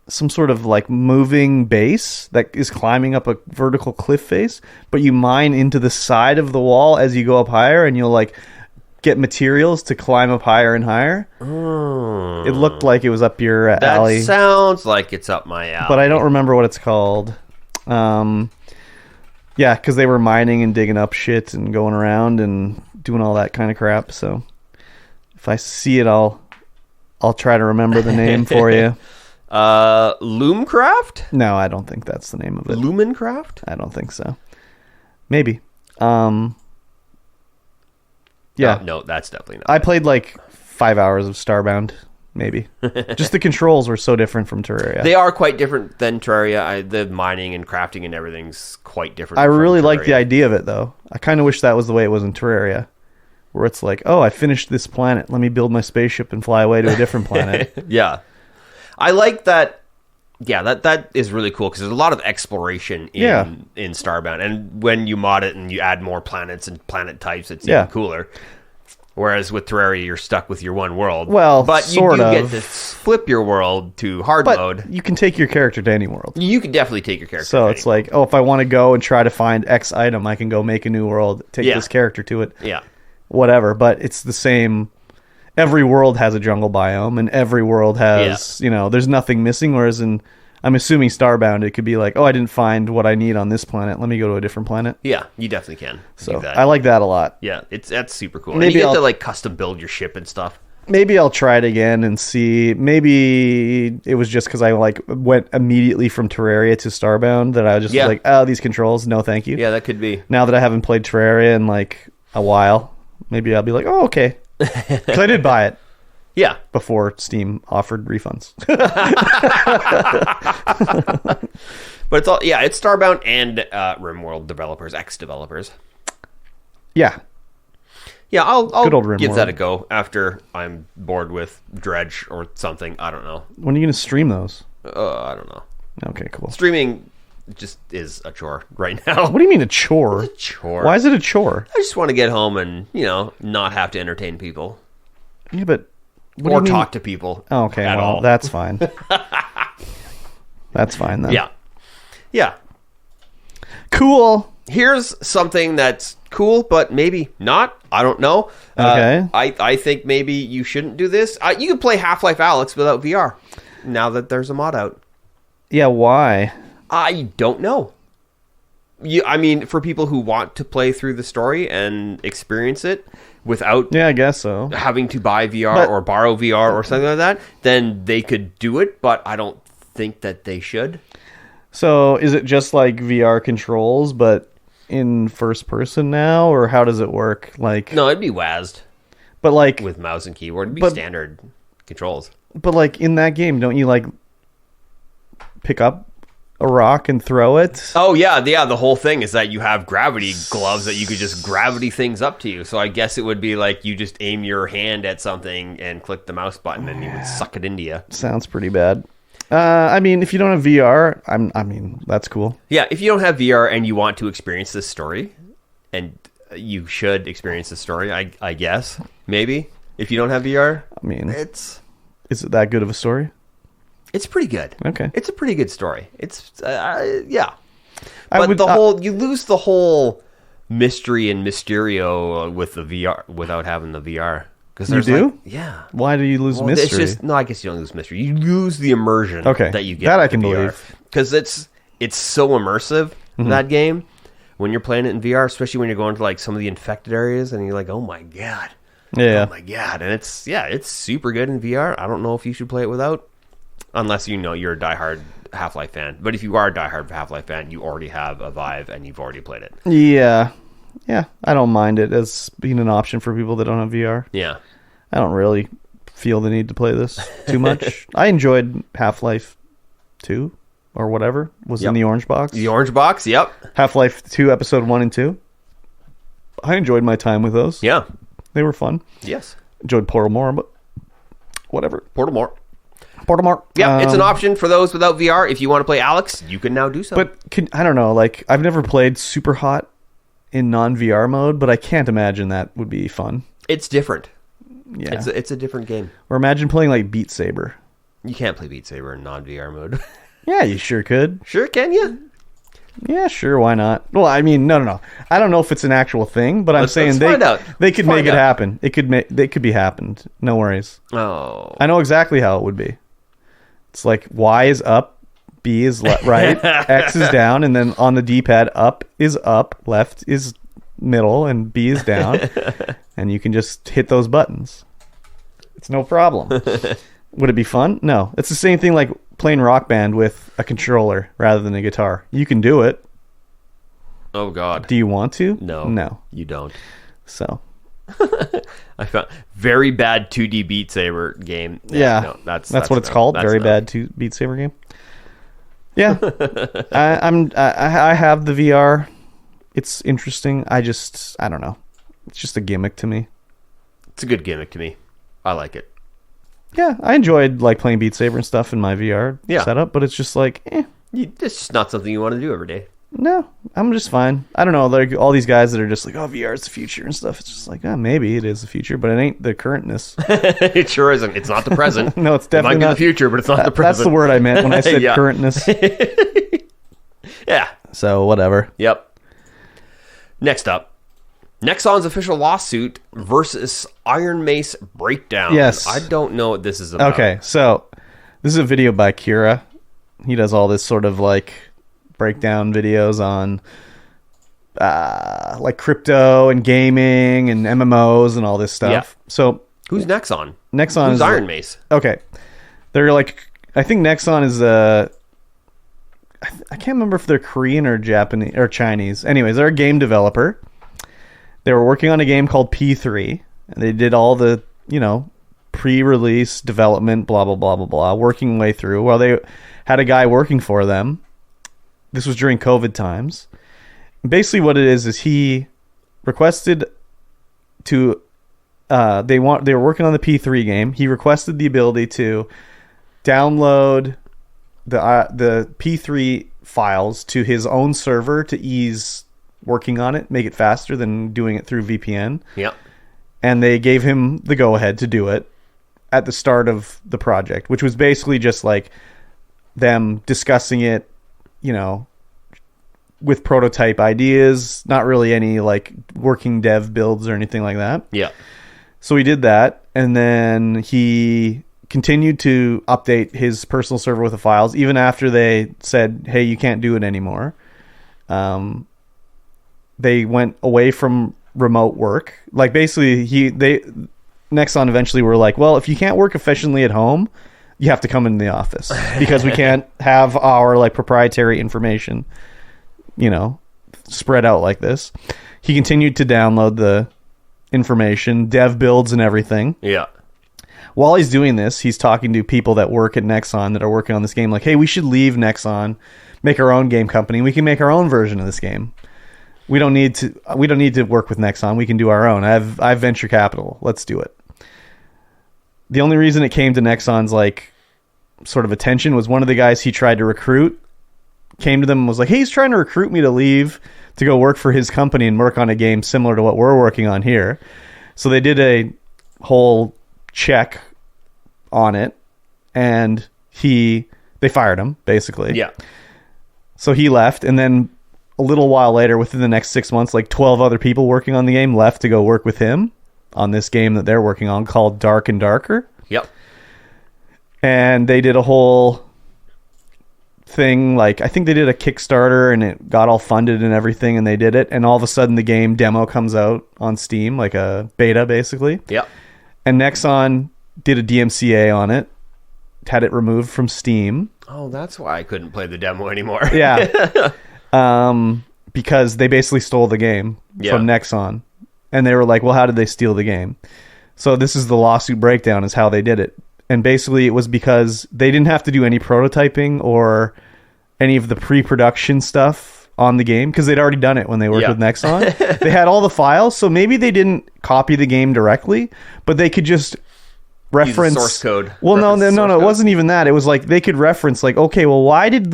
some sort of like moving base that is climbing up a vertical cliff face, but you mine into the side of the wall as you go up higher, and you'll like get materials to climb up higher and higher. Oh. It looked like it was up your alley. That sounds like it's up my alley. But I don't remember what it's called. But I don't remember what it's called. I can't remember what it's called, but it involves like this. You're in like a some sort of like moving base that is climbing up a vertical cliff face, but you mine into the side of the wall as you go up higher, and you'll like get materials to climb up higher and higher. It looked like it was up your alley. Yeah, because they were mining and digging up shit and going around and doing all that kind of crap. So if I see it, I'll try to remember the name for you. Loomcraft? No, I don't think that's the name of it. Lumencraft? I don't think so. Maybe. Yeah. No, that's definitely not. I played like 5 hours of Starbound, maybe. Just the controls were so different from Terraria. They are quite different than Terraria. The mining and crafting and everything's quite different. I really Terraria. like the idea of it, though. I kind of wish that was the way it was in Terraria, where it's like, oh, I finished this planet. Let me build my spaceship and fly away to a different planet. Yeah. I like that. Yeah, that is really cool because there's a lot of exploration in Starbound. And when you mod it and you add more planets and planet types, it's even cooler. Whereas with Terraria, you're stuck with your one world. Well, but you do get to flip your world to hard mode. You can take your character to any world. You can definitely take your character So to it's like, oh, if I want to go and try to find X item, I can go make a new world, take this character to it. Yeah. Whatever. But it's the same. Every world has a jungle biome, and every world has, there's nothing missing. Whereas I'm assuming Starbound, it could be like, oh, I didn't find what I need on this planet. Let me go to a different planet. Yeah, you definitely can. So do that. I like that a lot. Yeah, that's super cool. Maybe and you get to like custom build your ship and stuff. Maybe I'll try it again and see. Maybe it was just because I like went immediately from Terraria to Starbound that I was just like, oh, these controls, no thank you. Yeah, that could be. Now that I haven't played Terraria in like a while, maybe I'll be like, oh, okay. Because I did buy it. Yeah. Before Steam offered refunds. But it's Starbound and Rimworld developers, ex-developers. Yeah. Yeah, I'll Good old give Rimworld. that a go after I'm bored with Dredge or something. I don't know. When are you going to stream those? I don't know. Okay, cool. Streaming just is a chore right now. What do you mean a chore? It's a chore. Why is it a chore? I just want to get home and, not have to entertain people. Yeah, but... Or talk to people. Oh, okay, at well, all. that's fine. That's fine, then. Yeah. Yeah. Cool. Here's something that's cool, but maybe not. I don't know. Okay. I think maybe you shouldn't do this. You can play Half-Life Alyx without VR now that there's a mod out. Yeah, why? I don't know. I mean, for people who want to play through the story and experience it without I guess so. having to buy VR or borrow VR or something like that, then they could do it, but I don't think that they should. So is it just like VR controls, but in first person now, or how does it work? Like, No, it'd be WASD but like, with mouse and keyboard. It'd be standard controls. but like in that game, don't you like pick up a rock and throw it? Oh, yeah. The whole thing is that you have gravity gloves that you could just gravity things up to you. So I guess it would be like you just aim your hand at something and click the mouse button and you would suck it into you. Sounds pretty bad. I mean, if you don't have VR, I mean, that's cool. Yeah, if you don't have VR and you want to experience this story, and you should experience this story, I guess, maybe. If you don't have VR, I mean, is it that good of a story? It's pretty good. Okay. It's a pretty good story. It's, yeah. I But would- you lose the whole mystery and mysterio with the VR, without having the VR. You do? Like, yeah. Why do you lose Well, mystery? It's just, no, I guess you don't lose mystery. You lose the immersion that you get. That I with can the VR. believe. Because it's so immersive, that game, when you're playing it in VR, especially when you're going to like some of the infected areas and you're like, oh my God. Yeah. Oh my God. And it's super good in VR. I don't know if you should play it without, unless you're a diehard Half-Life fan. But if you are a diehard Half-Life fan, you already have a Vive and you've already played it. Yeah. Yeah, I don't mind it as being an option for people that don't have VR. Yeah. I don't really feel the need to play this too much. I enjoyed Half-Life 2 or whatever was in the orange box. The orange box, yep. Half-Life 2 episode 1 and 2. I enjoyed my time with those. Yeah. They were fun. Yes. Enjoyed Portal more, but whatever. Portal. Yeah, it's an option for those without VR. If you want to play Alyx, you can now do so. But I don't know, like I've never played Super Hot in non-VR mode, but I can't imagine that would be fun. It's different. Yeah. It's a different game. Or imagine playing like Beat Saber. You can't play Beat Saber in non-VR mode. Yeah, you sure could. Sure, can you? Yeah, sure, why not? Well, I mean, no. I don't know if it's an actual thing, but I'm saying let's find out. they could Let's make find it out. happen. They could be happened. No worries. Oh. I know exactly how it would be. It's like Y is up, B is right, X is down, and then on the D-pad, up is up, left is middle, and B is down. And you can just hit those buttons. It's no problem. Would it be fun? No. It's the same thing like playing Rock Band with a controller rather than a guitar. You can do it. Oh, God. Do you want to? No. You don't. So. I found very bad 2D Beat Saber game. Yeah. No, that's what it's called. Very bad Beat Saber game. Yeah. I have the VR. It's interesting. I don't know. It's just a gimmick to me. It's a good gimmick to me. I like it. Yeah, I enjoyed like playing Beat Saber and stuff in my VR setup, but it's just like, it's just not something you want to do every day. No, I'm just fine. I don't know, like all these guys that are just like, oh, VR is the future and stuff. It's just like, maybe it is the future, but it ain't the currentness. It sure isn't. It's not the present. No, it's definitely not not the future, but it's not the present. That's the word I meant when I said currentness. Yeah. So whatever. Yep. Next up, Nexon's official lawsuit versus ironmace breakdown. Yes. I don't know what this is about. Okay, so this is a video by Kira. He does all this sort of like breakdown videos on like crypto and gaming and MMOs and all this stuff. Yeah. So who's Nexon? Nexon is ironmace. Okay, they're like, I think Nexon is I can't remember if they're Korean or Japanese or Chinese. Anyways, they're a game developer. They were working on a game called P3, and they did all the, pre-release development, blah, blah, blah, blah, blah, working way through. Well, they had a guy working for them. This was during COVID times. Basically what it is he requested to, they were working on the P3 game. He requested the ability to download the P3 files to his own server to ease working on it, make it faster than doing it through VPN. Yep. And they gave him the go-ahead to do it at the start of the project, which was basically just like them discussing it, with prototype ideas, not really any like working dev builds or anything like that. Yeah. So he did that, and then he continued to update his personal server with the files even after they said, hey, you can't do it anymore. They went away from remote work. Like basically Nexon eventually were like, well, if you can't work efficiently at home, you have to come in the office because we can't have our like proprietary information, spread out like this. He continued to download the information, dev builds and everything. Yeah. While he's doing this, he's talking to people that work at Nexon that are working on this game. Like, hey, we should leave Nexon, make our own game company. We can make our own version of this game. We don't need to work with Nexon. We can do our own. I have venture capital. Let's do it. The only reason it came to Nexon's like sort of attention was one of the guys he tried to recruit came to them and was like, hey, he's trying to recruit me to leave to go work for his company and work on a game similar to what we're working on here. So they did a whole check on it, and they fired him basically. Yeah. So he left, and then a little while later, within the next 6 months, like 12 other people working on the game left to go work with him on this game that they're working on called Dark and Darker. Yep. And they did a whole thing, like I think they did a Kickstarter and it got all funded and everything, and they did it, and all of a sudden the game demo comes out on Steam, like a beta basically. Yep. And Nexon did a DMCA on it, had it removed from Steam. Oh, that's why I couldn't play the demo anymore. Yeah. Because they basically stole the game from Nexon. And they were like, well, how did they steal the game? So this is the lawsuit breakdown, is how they did it. And basically it was because they didn't have to do any prototyping or any of the pre-production stuff on the game, because they'd already done it when they worked with Nexon. They had all the files, so maybe they didn't copy the game directly, but they could just reference source code. Well, no, it wasn't even that. It was like they could reference like, okay, well, why does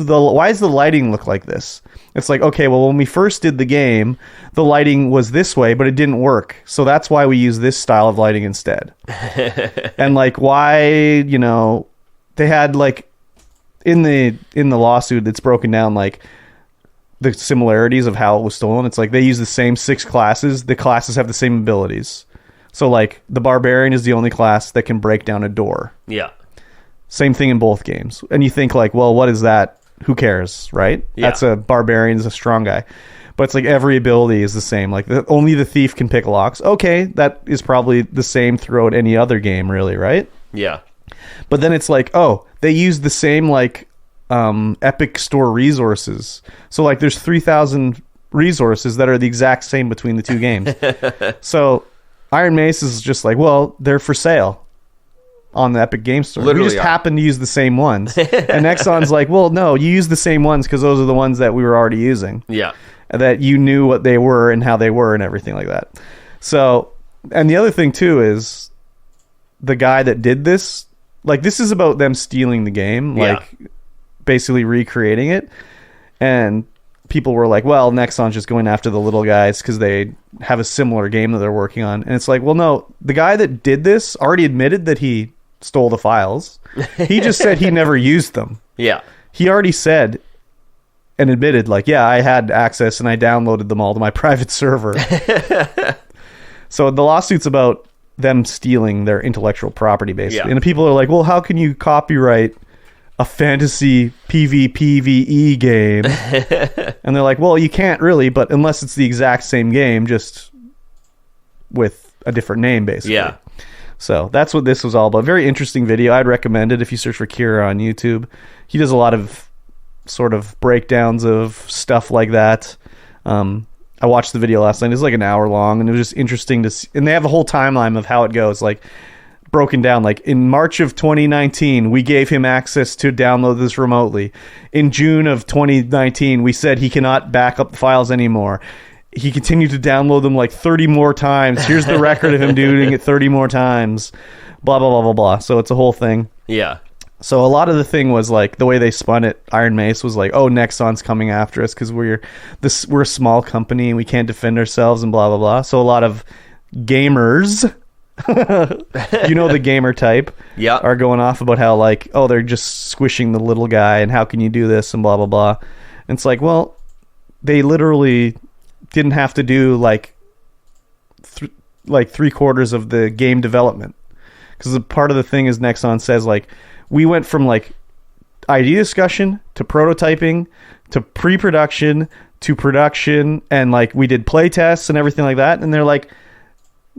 the lighting look like this? It's like, okay, well, when we first did the game, the lighting was this way, but it didn't work. So that's why we use this style of lighting instead. And like why, they had like in the lawsuit, it's broken down like the similarities of how it was stolen. It's like they use the same 6 classes. The classes have the same abilities. So like the barbarian is the only class that can break down a door. Yeah. Same thing in both games. And you think like, well, what is that who cares, right? Yeah. That's a barbarian, is a strong guy. But it's like every ability is the same. Like only the thief can pick locks. Okay, that is probably the same throughout any other game, really, right? Yeah. But then it's like, oh, they use the same like Epic Store resources. So like there's 3,000 resources that are the exact same between the two games. So Iron Mace is just like, well, they're for sale on the Epic Game Store. Literally we just happen to use the same ones. And Nexon's like, well, no, you use the same ones because those are the ones that we were already using. Yeah. That you knew what they were and how they were and everything like that. So, and the other thing too is the guy that did this, like this is about them stealing the game, like basically recreating it. And people were like, well, Nexon's just going after the little guys because they have a similar game that they're working on. And it's like, well, no, the guy that did this already admitted that he stole the files. He just said he never used them. Yeah. He already said and admitted, like, yeah, I had access and I downloaded them all to my private server. So the lawsuit's about them stealing their intellectual property, basically. Yeah. And people are like, well, how can you copyright a fantasy PvPvE game? And they're like, well, you can't really, but unless it's the exact same game, just with a different name, basically. Yeah. So that's what this was all about. Very interesting video. I'd recommend it if you search for Kira on YouTube. He does a lot of sort of breakdowns of stuff like that. I watched the video last night. It was like an hour long, and it was just interesting to see. And they have the whole timeline of how it goes, like broken down. Like in March of 2019, we gave him access to download this remotely. In June of 2019, we said he cannot back up the files anymore. He continued to download them like 30 more times. Here's the record of him doing it 30 more times. Blah, blah, blah, blah, blah. So it's a whole thing. Yeah. So a lot of the thing was like the way they spun it. Iron Mace was like, "Oh, Nexon's coming after us because we're a small company and we can't defend ourselves and blah blah blah." So a lot of gamers, you know, the gamer type, are going off about how like, "Oh, they're just squishing the little guy and how can you do this and blah blah blah." And it's like, well, they literally didn't have to do like 3/4 of the game development, because a part of the thing is Nexon says like, we went from like idea discussion to prototyping to pre-production to production, and like we did play tests and everything like that. And they're like,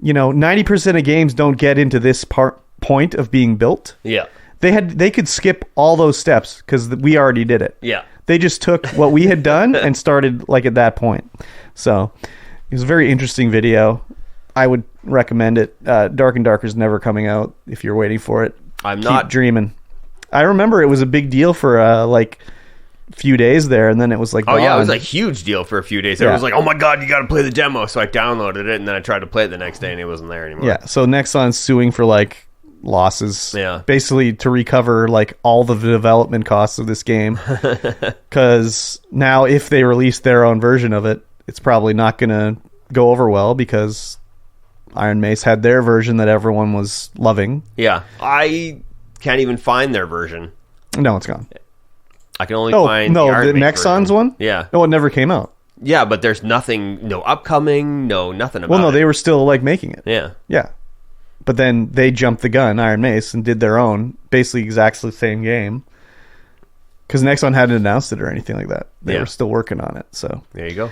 you know, 90% of games don't get into this point of being built. Yeah. They could skip all those steps because we already did it. Yeah. They just took what we had done and started like at that point. So it was a very interesting video. I would recommend it. Dark and Darker is never coming out if you're waiting for it. Keep dreaming. I remember it was a big deal for like a few days there, and then it was like, oh yeah, it was a huge deal for a few days. Everyone was like, oh my god, you got to play the demo. So I downloaded it, and then I tried to play it the next day, and it wasn't there anymore. Yeah, so Nexon's suing for like losses, basically to recover like all the development costs of this game, because now if they release their own version of it, it's probably not going to go over well because Iron Mace had their version that everyone was loving. Yeah, I can't even find their version. No, it's gone. I can only find the Nexon's one. Yeah. No, it never came out. Yeah, but there's nothing, no upcoming, nothing about it. Well, no, they were still like making it. Yeah. Yeah. But then they jumped the gun, Iron Mace, and did their own, basically exactly the same game. Because Nexon hadn't announced it or anything like that. They were still working on it. So there you go.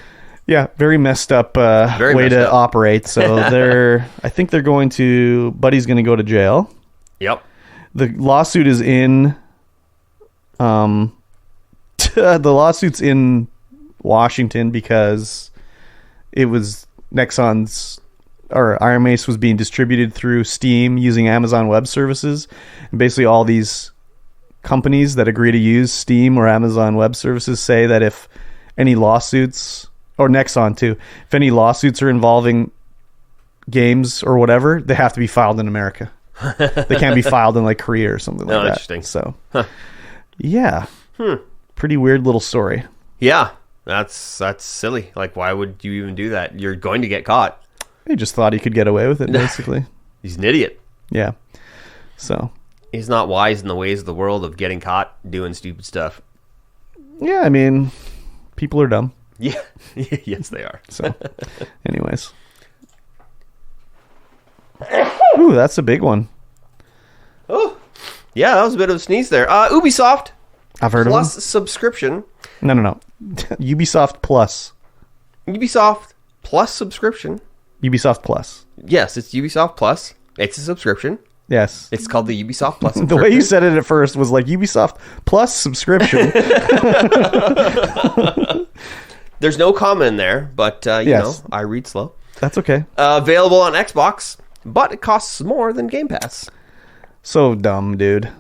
Yeah, very messed up way to operate. So I think they're going to, Buddy's going to go to jail. Yep. The lawsuit is in, the lawsuit's in Washington because it was Nexon's, or Iron Mace was being distributed through Steam using Amazon Web Services. And basically all these companies that agree to use Steam or Amazon Web Services say that if any lawsuits, or Nexon too, if any lawsuits are involving games or whatever, they have to be filed in America. They can't be filed in like Korea or something like that. Interesting. So, yeah. Pretty weird little story. Yeah, that's silly. Like, why would you even do that? You're going to get caught. He just thought he could get away with it, basically. He's an idiot. Yeah. So he's not wise in the ways of the world of getting caught doing stupid stuff. Yeah, I mean, people are dumb. Yeah. Yes, they are. So, anyways. Ooh, that's a big one. Oh, yeah, that was a bit of a sneeze there. Ubisoft I've heard Plus of them. subscription. No. Ubisoft Plus. Ubisoft Plus subscription. Ubisoft Plus. Yes, it's Ubisoft Plus. It's a subscription. Yes. It's called the Ubisoft Plus subscription. The way you said it at first was like Ubisoft Plus subscription. There's no comma in there, but you know, I read slow. That's okay. Available on Xbox, but it costs more than Game Pass. So dumb, dude.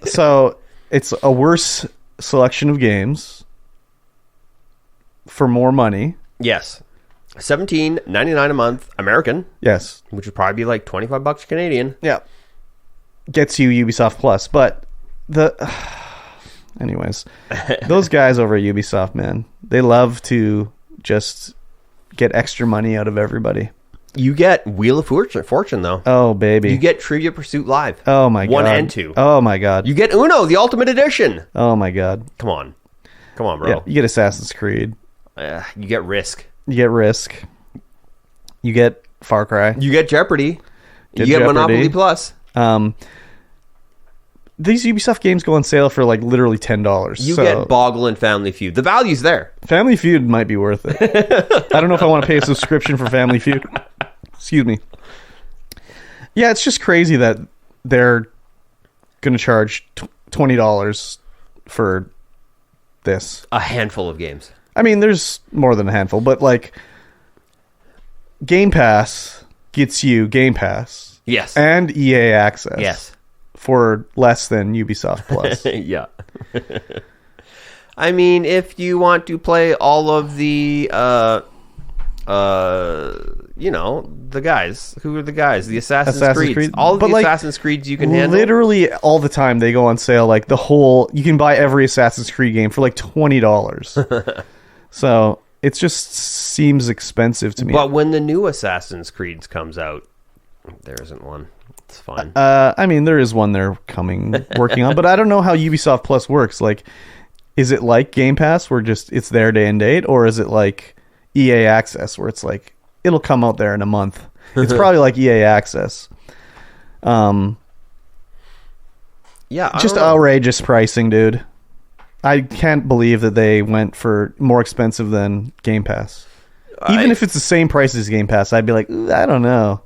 So it's a worse selection of games for more money. Yes. $17.99 a month American. Yes. Which would probably be like $25 Canadian. Yeah. Gets you Ubisoft Plus, but anyways, those guys over at Ubisoft, man, they love to just get extra money out of everybody. You get Wheel of Fortune, though. Oh, baby. You get Trivia Pursuit Live. Oh, my God. 1 and 2. Oh, my God. You get Uno, the Ultimate Edition. Oh, my God. Come on, bro. Yeah, you get Assassin's Creed. You get Risk. You get Risk. You get Far Cry. You get Jeopardy. You get Jeopardy. Monopoly Plus. These Ubisoft games go on sale for like literally $10. You get Boggle and Family Feud. The value's there. Family Feud might be worth it. I don't know if I want to pay a subscription for Family Feud. Excuse me. Yeah, it's just crazy that they're going to charge $20 for this. A handful of games. I mean, there's more than a handful, but like Game Pass gets you Game Pass. Yes. And EA access. Yes. For less than Ubisoft Plus. Yeah. I mean, if you want to play all of the, you know, the guys. Who are the guys? The Assassin's Creed. All of the Assassin's Creeds you can handle. Literally all the time they go on sale. Like you can buy every Assassin's Creed game for like $20. So it just seems expensive to me. But when the new Assassin's Creed comes out, there isn't one. It's fine. I mean, there is one they're working on, but I don't know how Ubisoft Plus works. Like, is it like Game Pass where just it's there day and date, or is it like EA Access where it's like it'll come out there in a month? It's probably like EA Access. Yeah, just outrageous pricing, dude. I can't believe that they went for more expensive than Game Pass. Even if it's the same price as Game Pass, I'd be like, I don't know.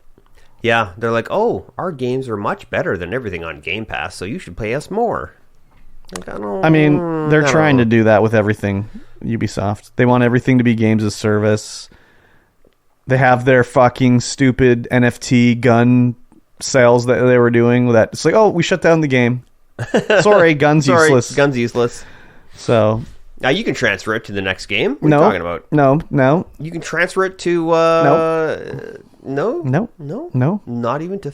Yeah, they're like, oh, our games are much better than everything on Game Pass, so you should pay us more. Like, I mean, they're trying to do that with everything, Ubisoft. They want everything to be games as service. They have their fucking stupid NFT gun sales that they were doing. That it's like, oh, we shut down the game. Sorry, gun's useless. Gun's useless. So now you can transfer it to the next game. What are you talking about? No. You can transfer it to No. Not even to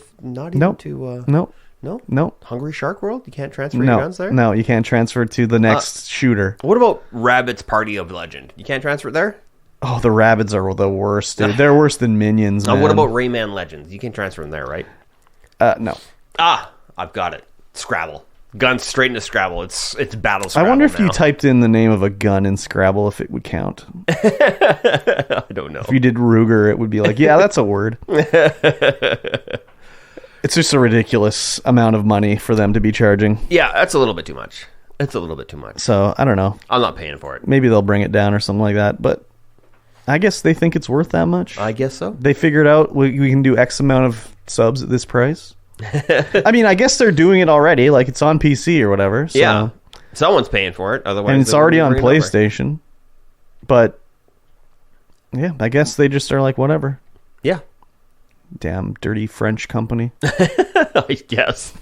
No. Hungry Shark World. You can't transfer your guns there. No, you can't transfer it to the next shooter. What about Rabbids Party of Legend? You can't transfer it there. Oh, the Rabbids are the worst, dude. They're worse than Minions. Man. What about Rayman Legends? You can't transfer them there, right? No. I've got it. Scrabble. Guns straight into Scrabble. It's Battle Scrabble. I wonder if you typed in the name of a gun in Scrabble if it would count. I don't know. If you did Ruger, it would be like, yeah, that's a word. It's just a ridiculous amount of money for them to be charging. Yeah, that's a little bit too much. So, I don't know. I'm not paying for it. Maybe they'll bring it down or something like that, but I guess they think it's worth that much. I guess so. They figured out we can do X amount of subs at this price. I mean, I guess they're doing it already. Like, it's on PC or whatever. So. Yeah. Someone's paying for it. Otherwise, and it's already on PlayStation. But, yeah, I guess they just are like, whatever. Yeah. Damn dirty French company. I guess.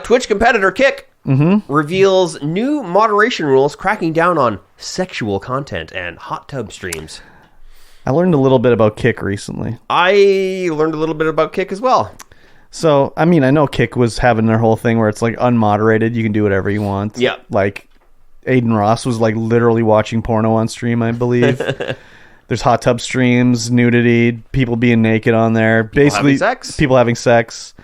Twitch competitor Kick reveals new moderation rules cracking down on sexual content and hot tub streams. I learned a little bit about Kick recently. I learned a little bit about Kick as well. So, I mean, I know Kick was having their whole thing where it's like unmoderated. You can do whatever you want. Yeah. Like, Aiden Ross was like literally watching porno on stream, I believe. There's hot tub streams, nudity, people being naked on there. Basically, people having sex.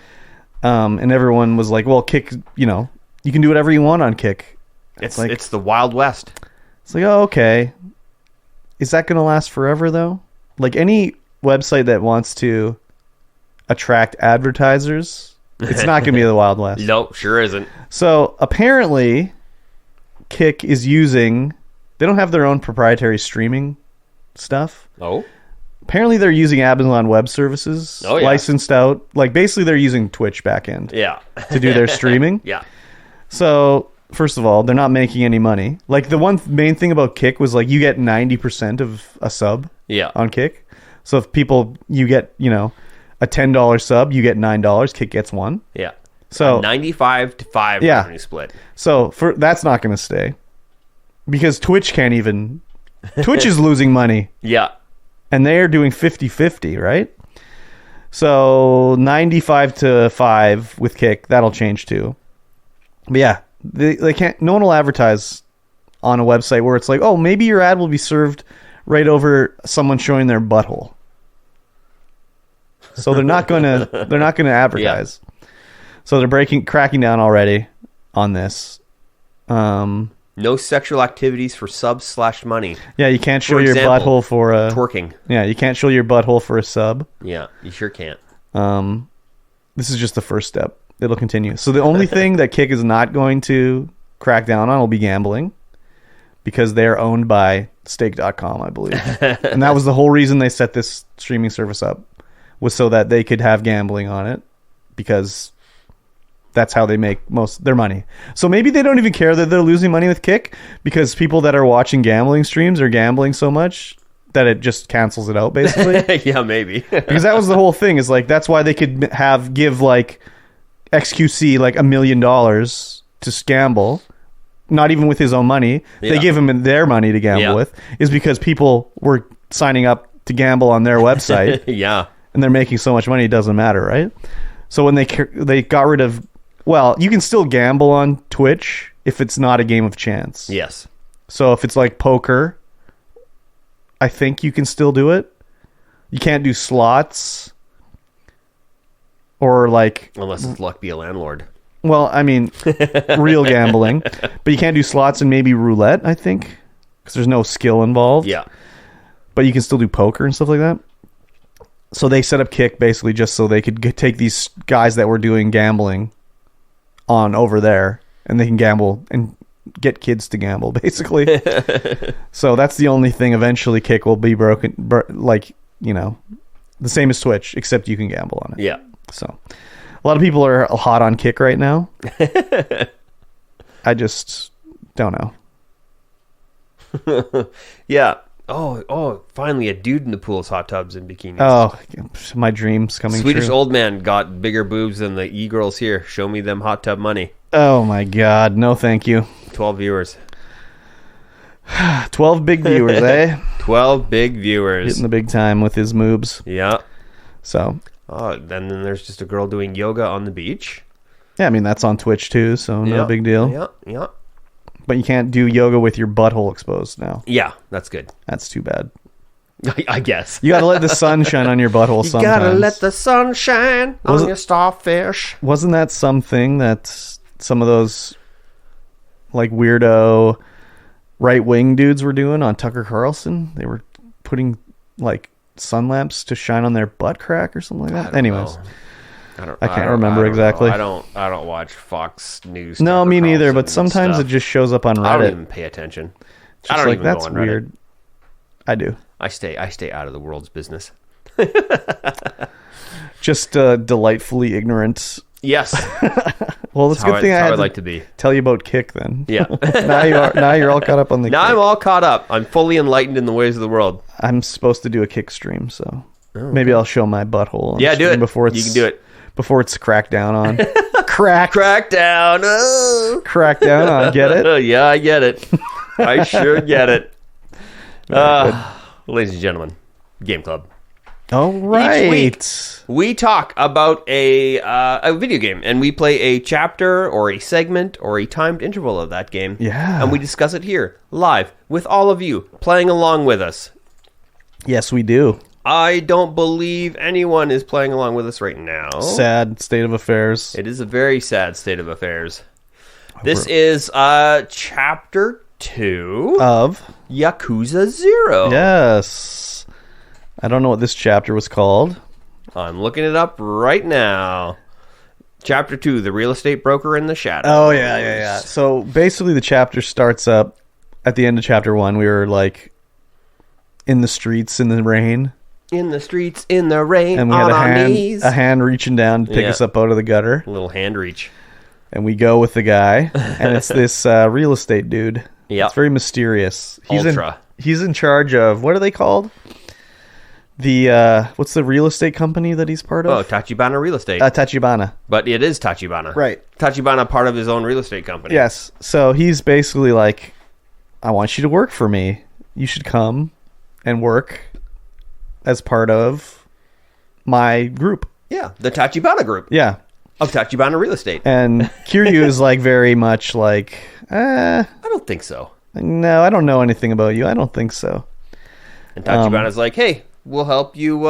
And everyone was like, well, Kick, you know, you can do whatever you want on Kick. It's the Wild West. It's like, oh, okay. Is that going to last forever, though? Like, any website that wants to attract advertisers It's not going to be the Wild West. Nope, sure isn't. So apparently, Kick is using... They don't have their own proprietary streaming stuff. Oh? Apparently, they're using Amazon Web Services, licensed out. Like, basically, they're using Twitch backend to do their streaming. Yeah. So, first of all, they're not making any money. Like, the one main thing about Kick was, like, you get 90% of a sub on Kick. So, if you get, a $10 sub, you get $9. Kick gets $1. Yeah. So 95 to 5 revenue split. So, that's not going to stay. Because Twitch can't even... Twitch is losing money. Yeah. And they're doing 50-50, right? So 95 to 5 with Kick, that'll change too. But yeah, they can't. No one will advertise on a website where it's like, oh, maybe your ad will be served right over someone showing their butthole. So they're not gonna advertise. Yeah. So they're cracking down already on this. No sexual activities for subs/money. Yeah, you can't show your butthole for a... Twerking. Yeah, you can't show your butthole for a sub. Yeah, you sure can't. This is just the first step. It'll continue. So the only thing that Kick is not going to crack down on will be gambling. Because they're owned by Stake.com, I believe. And that was the whole reason they set this streaming service up. Was so that they could have gambling on it. Because... that's how they make most their money. So maybe they don't even care that they're losing money with Kick because people that are watching gambling streams are gambling so much that it just cancels it out, basically. Yeah, maybe. Because that was the whole thing. Is like that's why they could give like XQC like $1 million to gamble, not even with his own money. Yeah. They give him their money to gamble with, is because people were signing up to gamble on their website. Yeah, and they're making so much money, it doesn't matter, right? So when they got rid of... Well, you can still gamble on Twitch if it's not a game of chance. Yes. So if it's like poker, I think you can still do it. You can't do slots or like... Unless it's luck be a landlord. Well, I mean, real gambling. But you can't do slots and maybe roulette, I think, because there's no skill involved. Yeah. But you can still do poker and stuff like that. So they set up Kick basically just so they could take these guys that were doing gambling on over there, and they can gamble and get kids to gamble, basically. So that's the only thing. Eventually, Kick will be broken, the same as Twitch, except you can gamble on it. Yeah. So a lot of people are hot on Kick right now. I just don't know. Yeah. Oh! Finally, a dude in the pool's hot tubs and bikinis. Oh, my dreams coming true. Swedish old man got bigger boobs than the e-girls here. Show me them hot tub money. Oh my God, no thank you. 12 viewers. 12 big viewers, eh? 12 big viewers. Hitting the big time with his moobs. Yeah. So. Oh, then there's just a girl doing yoga on the beach. Yeah, I mean, that's on Twitch too, so no big deal. Yeah. But you can't do yoga with your butthole exposed now. Yeah, that's good. That's too bad. I guess. You gotta let the sun shine on your butthole sometimes. You gotta let the sun shine on your starfish. Wasn't that something that some of those like weirdo right-wing dudes were doing on Tucker Carlson? They were putting like sun lamps to shine on their butt crack or something like that. Anyways. I can't remember exactly. I don't watch Fox News. No, me neither. But sometimes it just shows up on Reddit. I don't even pay attention. I don't even go on Reddit. Weird. I do. I stay out of the world's business. Just delightfully ignorant. Yes. Well, it's a good thing I had like to be. Tell you about Kick then. Yeah. Now you're all caught up on the. Now Kick. I'm all caught up. I'm fully enlightened in the ways of the world. I'm supposed to do a Kick stream, so maybe I'll show my butthole. Yeah, do it before it's. You can do it. Before it's cracked down on. Crack down. Oh. Crack down on. Get it? Yeah, I get it. I sure get it. Ladies and gentlemen, Game Club. All right. Each week, we talk about a video game, and we play a chapter or a segment or a timed interval of that game. Yeah. And we discuss it here, live, with all of you, playing along with us. Yes, we do. I don't believe anyone is playing along with us right now. Sad state of affairs. It is a very sad state of affairs. This is Chapter 2 of Yakuza 0. Yes. I don't know what this chapter was called. I'm looking it up right now. Chapter 2, the real estate broker in the shadows. Oh, yeah. So basically the chapter starts up at the end of chapter 1. We were like in the streets in the rain. In the streets, in the rain, and we on had our knees. a hand reaching down to pick us up out of the gutter. A little hand reach. And we go with the guy, and it's this real estate dude. Yeah. It's very mysterious. Ultra. He's in charge of, what are they called? The, what's the real estate company that he's part of? Oh, Tachibana Real Estate. Tachibana. But it is Tachibana. Right. Tachibana, part of his own real estate company. Yes. So he's basically like, I want you to work for me. You should come and work as part of my group. Yeah, the Tachibana group. Yeah. Of Tachibana Real Estate. And Kiryu is like very much like, I don't think so. No, I don't know anything about you. I don't think so. And Tachibana's like, hey, we'll help you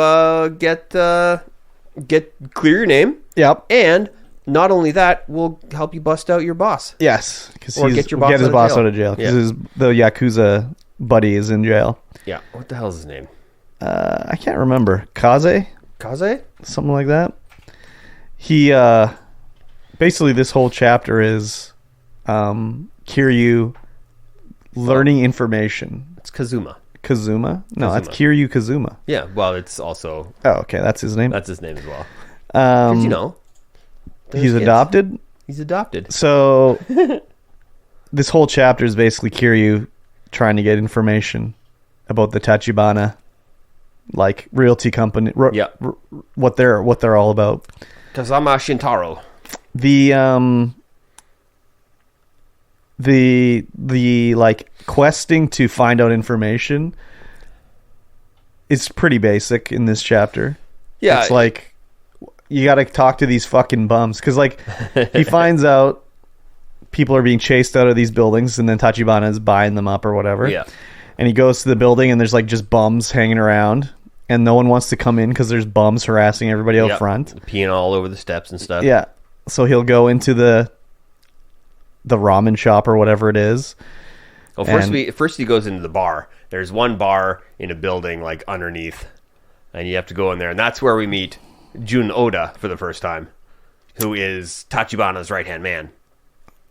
get clear your name. Yep. And not only that, we'll help you bust out your boss. Yes, because get your boss his out of boss jail. out of jail because Yeah. the Yakuza buddy is in jail. Yeah. What the hell is his name? I can't remember. Kaze, something like that. He basically this whole chapter is Kiryu learning information. It's Kazuma. Kazuma? No, Kazuma. that's Kiryu Kazuma. Yeah, well, it's also... Oh, okay, that's his name. That's his name as well. Because, you know... He's adopted? He's adopted. So, this whole chapter is basically Kiryu trying to get information about the Tachibana, like, realty company. Yeah. What they're all about. Kazama Shintaro. The like questing to find out information is pretty basic in this chapter. Yeah. It's like you got to talk to these fucking bums because like he finds out people are being chased out of these buildings and then Tachibana is buying them up or whatever. Yeah. And he goes to the building and there's like just bums hanging around and no one wants to come in because there's bums harassing everybody out front. Peeing all over the steps and stuff. Yeah. So he'll go into the ramen shop or whatever it is. Well, first he goes into the bar. There's one bar in a building like underneath, and you have to go in there, and that's where we meet Jun Oda for the first time, who is Tachibana's right-hand man.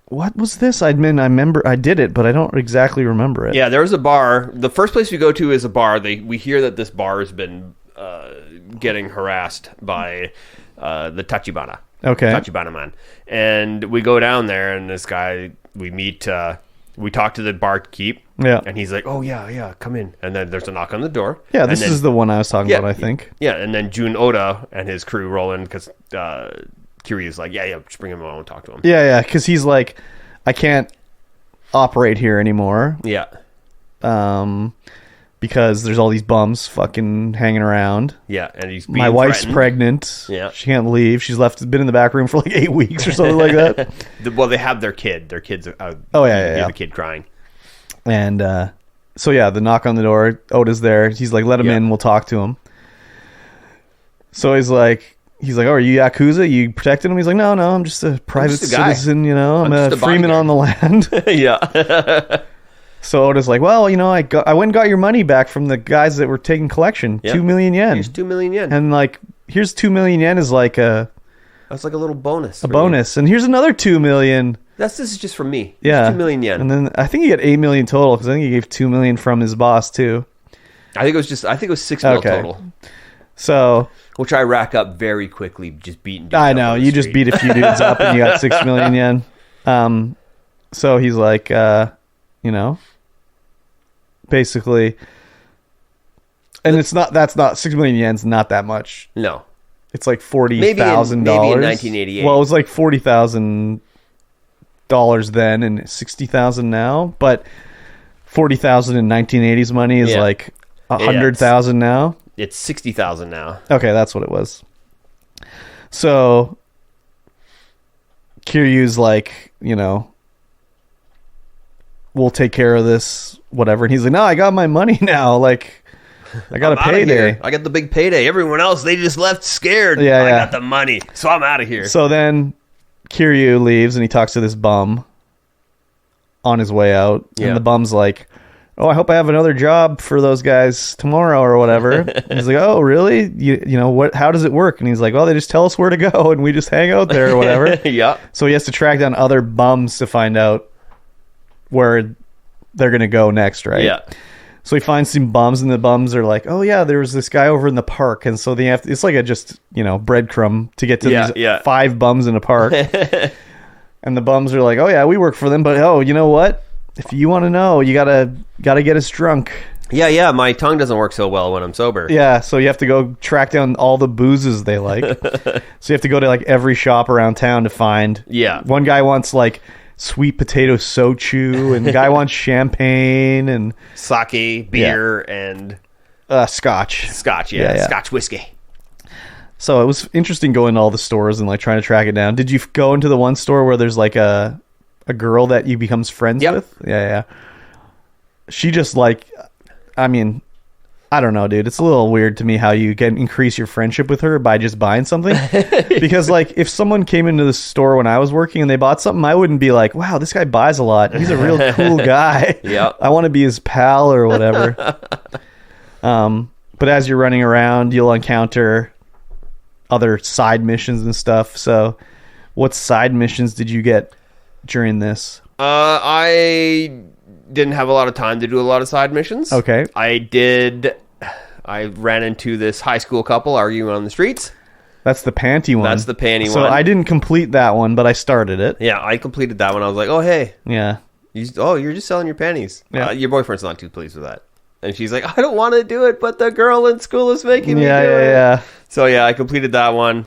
What was this? I remember I did it, but I don't exactly remember it. Yeah, there's a bar. The first place we go to is a bar. We hear that this bar has been getting harassed by the Tachibana. Okay. Tachibana man. And we go down there, and this guy, we meet, we talk to the barkeep. Yeah. And he's like, oh, yeah, come in. And then there's a knock on the door. Yeah, this is the one I was talking about, I think. Yeah, and then Jun Oda and his crew roll in because Kiryu's like, yeah, just bring him on and talk to him. Yeah, because he's like, I can't operate here anymore. Yeah. Because there's all these bums fucking hanging around. Yeah, and he's being My wife's threatened. pregnant. Yeah. She can't leave. She's been in the back room for like 8 weeks or something like that. Well, they have their kid. Their kid's out. Oh, yeah. The kid crying. And so, yeah, the knock on the door. Oda's there. He's like, let him in. We'll talk to him. So he's like, oh, are you Yakuza? You protecting him? He's like, no, I'm just a private just a guy. citizen, you know. I'm a freeman bodyguard. on the land. Yeah. So Oda's like, well, you know, I went and got your money back from the guys that were taking collection. Yeah. 2 million yen. Here's 2 million yen. And like, here's 2 million yen is like That's like a little bonus. a bonus. And here's another 2 million. This is just from me. Yeah. 2 million yen. And then I think he got 8 million total because I think he gave 2 million from his boss too. I think it was 6 mil total. So Which I rack up very quickly, just beating dudes I up know on the you just street. beat a few dudes up and you got 6 million yen. So he's like, you know, basically, and that's not 6 million yen's not that much. No. It's like $40,000. Maybe in 1988. Well, it was like $40,000 then and 60,000 now, but 40,000 in 1980s money is like 100,000 now. It's 60,000 now. Okay, that's what it was. So Kiryu's like, you know, we'll take care of this, whatever. And he's like, no, I got my money now. Like, I got a I'm outta payday. here. I got the big payday. Everyone else, they just left scared. Yeah, I yeah. got the money, so I'm out of here. So then Kiryu leaves and he talks to this bum on his way out. Yeah. And the bum's like, oh, I hope I have another job for those guys tomorrow or whatever. And he's like, oh, really? You know, what? How does it work? And he's like, well, they just tell us where to go and we just hang out there or whatever. Yeah. So he has to track down other bums to find out where they're going to go next, right? Yeah. So he finds some bums, and the bums are like, oh, yeah, there was this guy over in the park. And so they have to, it's like a just, you know, breadcrumb to get to these 5 bums in a park. And the bums are like, oh, yeah, we work for them. But, oh, you know what? If you want to know, you gotta get us drunk. Yeah. My tongue doesn't work so well when I'm sober. Yeah, so you have to go track down all the boozes they like. So you have to go to like every shop around town to find. Yeah. One guy wants like sweet potato sochu, and the guy wants champagne and sake, beer, and scotch. Yeah. Scotch whiskey. So it was interesting going to all the stores and like trying to track it down. Did you go into the one store where there's like a girl that you becomes friends with? Yeah. She just like, I mean, I don't know, dude. It's a little weird to me how you can increase your friendship with her by just buying something. Because like if someone came into the store when I was working and they bought something, I wouldn't be like, wow, this guy buys a lot. He's a real cool guy. Yep. I want to be his pal or whatever. But as you're running around, you'll encounter other side missions and stuff. So what side missions did you get during this? I didn't have a lot of time to do a lot of side missions. Okay. I ran into this high school couple arguing on the streets. That's the panty one. That's the panty one. So I didn't complete that one, but I started it. Yeah, I completed that one. I was like, oh, hey. Yeah. You're just selling your panties. Yeah. Your boyfriend's not too pleased with that. And she's like, I don't want to do it, but the girl in school is making me do it. Yeah. So, yeah, I completed that one.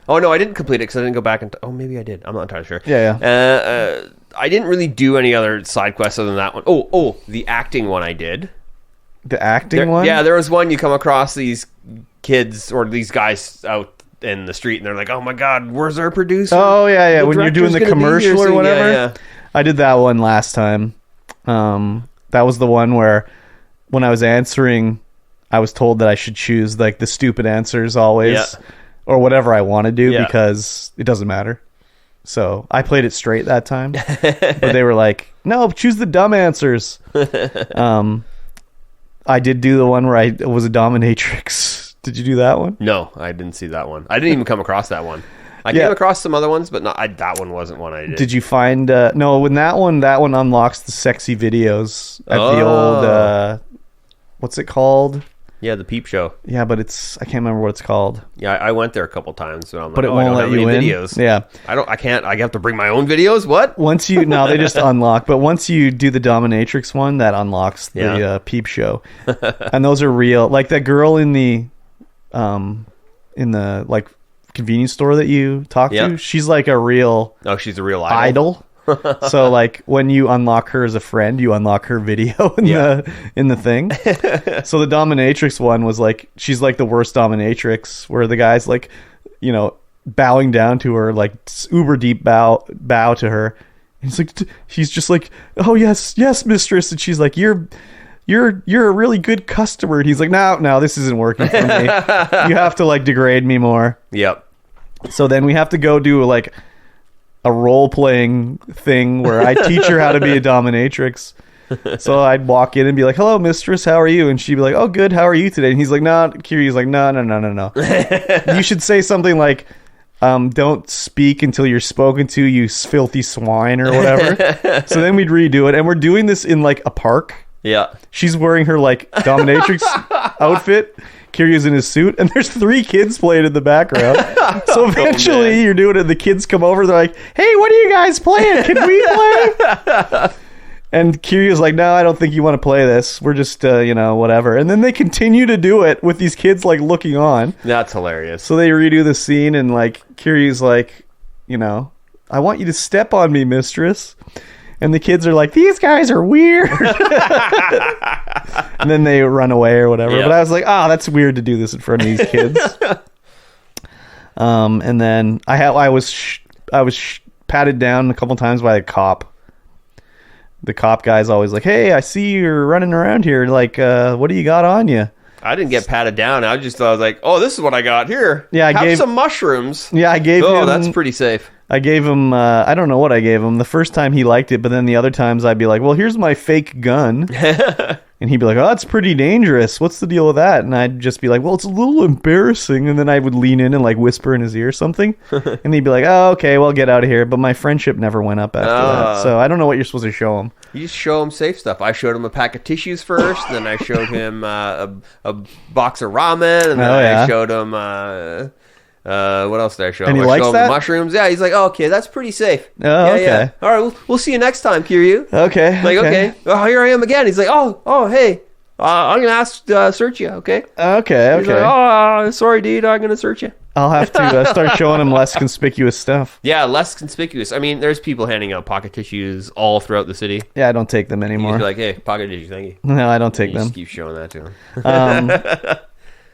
Oh, no, I didn't complete it because I didn't go back and... oh, maybe I did. I'm not entirely sure. Yeah. I didn't really do any other side quests other than that one. Oh, the acting one I did. The acting one? Yeah, there was one you come across these kids or these guys out in the street and they're like, oh my God, where's our producer? Oh, yeah. The When you're doing the commercial or whatever. Yeah. I did that one last time. That was the one where when I was answering, I was told that I should choose like the stupid answers always. Yeah. Or whatever I want to do because it doesn't matter. So I played it straight that time. But they were like, no, choose the dumb answers. I did do the one where I was a dominatrix. Did you do that one? No, I didn't see that one. I didn't even come across that one. I came across some other ones, but that one wasn't one I did. Did you find... no, when that one unlocks the sexy videos at the old... what's it called? Yeah, the Peep Show. Yeah, but I can't remember what it's called. Yeah, I went there a couple times, so I'm like, but it won't I don't let have you any in. videos. Yeah, I can't. I have to bring my own videos. What? Once you they just unlock. But once you do the dominatrix one, that unlocks the Peep Show, and those are real. Like that girl in the like convenience store that you talk to. She's like a real. Oh, she's a real idol. So like when you unlock her as a friend, you unlock her video in the thing. So the dominatrix one was like, she's like the worst dominatrix, where the guy's like, you know, bowing down to her, like uber deep bow to her. And he's just like, oh yes mistress, and she's like, you're a really good customer. And he's like, no, this isn't working for me. You have to like degrade me more. Yep. So then we have to go do like a role-playing thing where I teach her how to be a dominatrix. So I'd walk in and be like, hello, mistress, how are you? And she'd be like, oh, good, how are you today? And he's like, Kiri's like, no. You should say something like, don't speak until you're spoken to, you filthy swine, or whatever. So then we'd redo it. And we're doing this in like a park. Yeah. She's wearing her like dominatrix outfit. Kiryu's in his suit, and there's 3 kids playing in the background. So eventually you're doing it, the kids come over, they're like, hey, what are you guys playing? Can we play? And Kiryu's like, no, I don't think you want to play this. We're just, whatever. And then they continue to do it with these kids like looking on. That's hilarious. So they redo the scene, and like Kiryu's like, I want you to step on me, mistress. And the kids are like, these guys are weird. And then they run away or whatever. Yep. But I was like, that's weird to do this in front of these kids. And then I was patted down a couple times by a cop. The cop guy's always like, hey, I see you're running around here. Like, what do you got on you? I didn't get patted down. I was like, oh, this is what I got here. Yeah, I Have gave some mushrooms. Yeah, I gave him. Oh, that's pretty safe. I gave him, I don't know what I gave him. The first time he liked it, but then the other times I'd be like, well, here's my fake gun. And he'd be like, oh, that's pretty dangerous. What's the deal with that? And I'd just be like, well, it's a little embarrassing. And then I would lean in and like whisper in his ear something. And he'd be like, oh, okay, well, get out of here. But my friendship never went up after that. So I don't know what you're supposed to show him. You just show him safe stuff. I showed him a pack of tissues first. Then I showed him a box of ramen. And then I showed him... what else did I show him? And he I likes showed him that? the mushrooms. Yeah, he's like, oh, okay, that's pretty safe. Oh, yeah, okay. Yeah. All right, we'll see you next time, Kiryu. Okay. Like, okay. Oh, here I am again. He's like, oh, hey, I'm going to search you, okay? Okay. He's like, oh, sorry, dude, I'm going to search you. I'll have to start showing him less conspicuous stuff. Yeah, less conspicuous. I mean, there's people handing out pocket tissues all throughout the city. Yeah, I don't take them You anymore. just be like, hey, pocket tissue, thank you. No, I don't take You them. just keep showing that to him.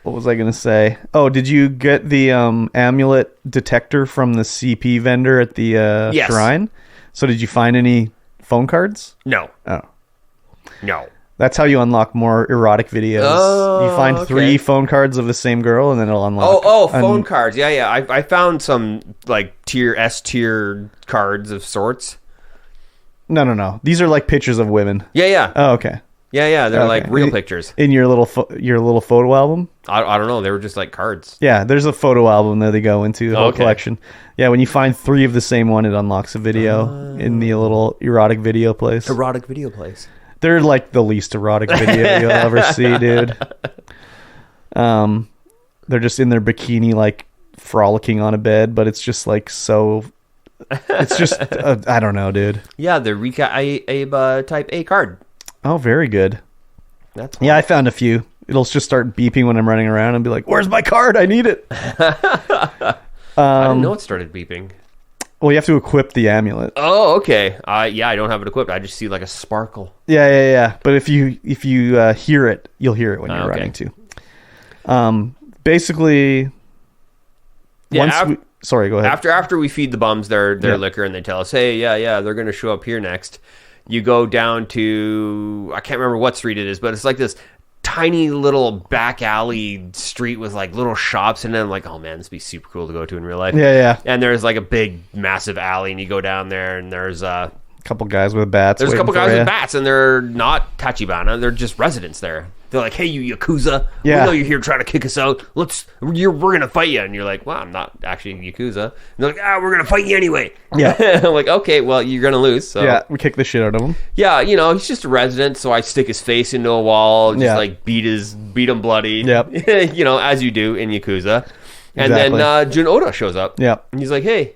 What was I going to say? Oh, did you get the amulet detector from the CP vendor at the Yes. shrine? So did you find any phone cards? No. Oh. No. That's how you unlock more erotic videos. Oh, you find 3 okay. phone cards of the same girl, and then it'll unlock. Phone cards. Yeah. I found some like S tier cards of sorts. No. These are like pictures of women. Yeah. Oh, okay. Yeah. They're Okay. like real pictures. In your little photo album? I don't know. They were just like cards. Yeah, there's a photo album that they go into, the whole collection. Yeah, when you find 3 of the same one, it unlocks a video in the little erotic video place. Erotic video place. They're like the least erotic video you'll ever see, dude. They're just in their bikini, like frolicking on a bed, but it's just like so. It's just I don't know, dude. Yeah, the Rika Abe Type A card. Oh, very good. That's Yeah, I found a few. It'll just start beeping when I'm running around and be like, "Where's my card? I need it." I didn't know it started beeping. Well, you have to equip the amulet. Oh, okay. Yeah, I don't have it equipped. I just see like a sparkle. Yeah. But if you hear it, you'll hear it when you're running too. Basically, Yeah, sorry, go ahead. After we feed the bums their liquor and they tell us, hey, yeah, they're going to show up here next. You go down to, I can't remember what street it is, but it's like this tiny little back alley street with like little shops in it. I'm like, oh man, this would be super cool to go to in real life. Yeah. And there's like a big, massive alley, and you go down there, and there's a couple guys with bats. There's a couple guys with bats, and they're not Tachibana. They're just residents there. They're like, hey, you Yakuza. Yeah. We know you're here trying to kick us out. We're going to fight you. And you're like, well, I'm not actually Yakuza. And they're like, we're going to fight you anyway. Yeah. I'm like, okay, well, you're going to lose. So. Yeah, we kick the shit out of him. Yeah, he's just a resident, so I stick his face into a wall, just like beat him bloody. Yep. As you do in Yakuza. And Exactly. then Jun Oda shows up. Yep. And he's like, hey,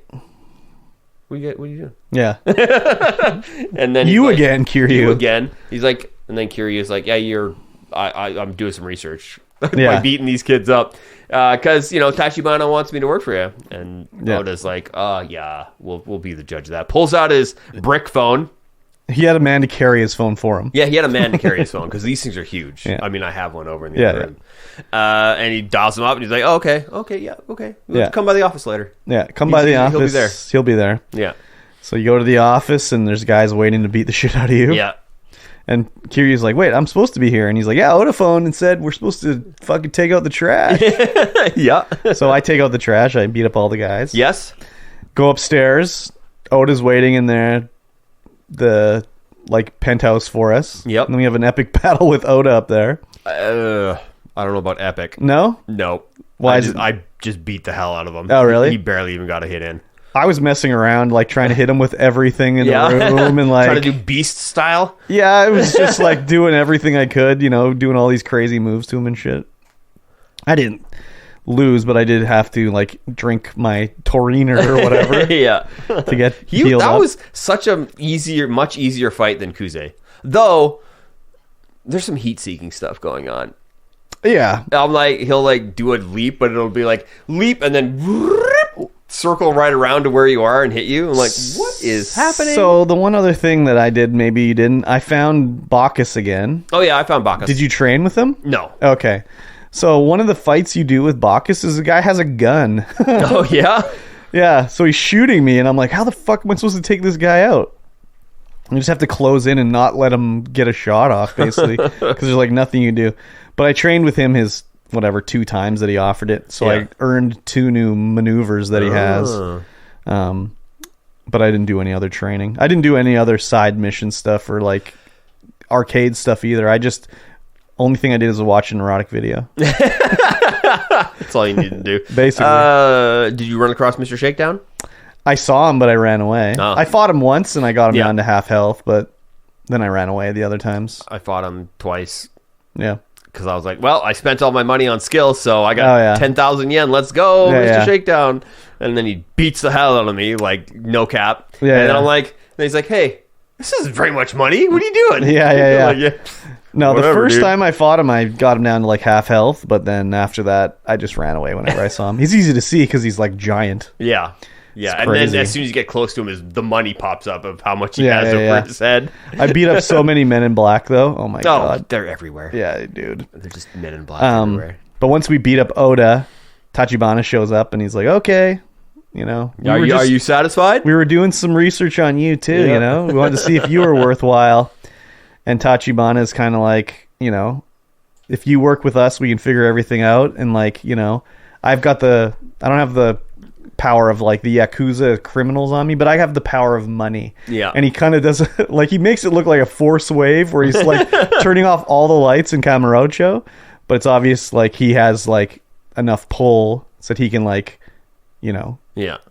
what are you doing? Yeah. And then you like, again, Kiryu. You again. He's like, and then Kiryu's like, yeah, I'm doing some research Yeah. by beating these kids up. Because, Tachibana wants me to work for you. And Oda's like, yeah, we'll be the judge of that. Pulls out his brick phone. He had a man to carry his phone for him. Yeah, he had a man to carry his phone because these things are huge. Yeah. I mean, I have one over in the other room. And he dials him up and he's like, okay. Come by the office later. Yeah, come by the office. He'll be there. He'll be there. Yeah. So you go to the office and there's guys waiting to beat the shit out of you. Yeah. And Kiryu's like, wait, I'm supposed to be here. And he's like, yeah, Oda phoned and said we're supposed to fucking take out the trash. Yeah. So I take out the trash. I beat up all the guys. Yes. Go upstairs. Oda's waiting in there. The penthouse for us. Yep. And then we have an epic battle with Oda up there. I don't know about epic. No? No. Why I just beat the hell out of him. Oh, really? He barely even got a hit in. I was messing around, trying to hit him with everything in the room and trying to do beast style. Yeah, I was just doing everything I could, doing all these crazy moves to him and shit. I didn't lose, but I did have to drink my taurine or whatever. Yeah. To get healed that up. was such a much easier fight than Kuze. Though there's some heat seeking stuff going on. Yeah. I'm he'll do a leap, but it'll be leap and then circle right around to where you are and hit you. I'm like, what is happening? So the one other thing that I did, maybe you didn't, I found Bacchus again. Oh yeah, I found Bacchus. Did you train with him? No. Okay. So one of the fights you do with Bacchus is the guy has a gun. Oh yeah? Yeah, so he's shooting me and I'm like, how the fuck am I supposed to take this guy out? You just have to close in and not let him get a shot off, basically, because there's like nothing you do. But I trained with him his 2 times that he offered it, so I earned 2 new maneuvers that he has. But I didn't do any other training. I didn't do any other side mission stuff or like arcade stuff either. Only thing I did was watch an erotic video. That's all you need to do. Basically. Did you run across Mr. Shakedown? I saw him, but I ran away. Oh. I fought him once, and I got him down to half health, but then I ran away the other times. I fought him twice. Yeah. Because I was like, well, I spent all my money on skills, so I got 10,000 yen. Let's go, Mr. Shakedown. And then he beats the hell out of me, like, no cap. And then I'm like, and he's like, hey, this isn't very much money. What are you doing? Yeah. Like, no, whatever, the first dude. time I fought him, I got him down to like half health, but then after that, I just ran away whenever I saw him. He's easy to see because he's like giant. Yeah. Yeah, and crazy. then as soon as you get close to him, the money pops up of how much he has over his head. I beat up so many men in black, though. Oh, my God. They're everywhere. Yeah, dude. They're just men in black everywhere. But once we beat up Oda, Tachibana shows up, and he's like, okay, you know. Are you satisfied? We were doing some research on you, too, you know. We wanted to see if you were worthwhile. And Tachibana is kind of like, you know, if you work with us, we can figure everything out. And, like, you know, I don't have the power of like the Yakuza criminals on me, but I have the power of money. Yeah. And he kind of does like, he makes it look like a force wave where he's like turning off all the lights in Kamurocho, but it's obvious like he has like enough pull so that he can like, you know,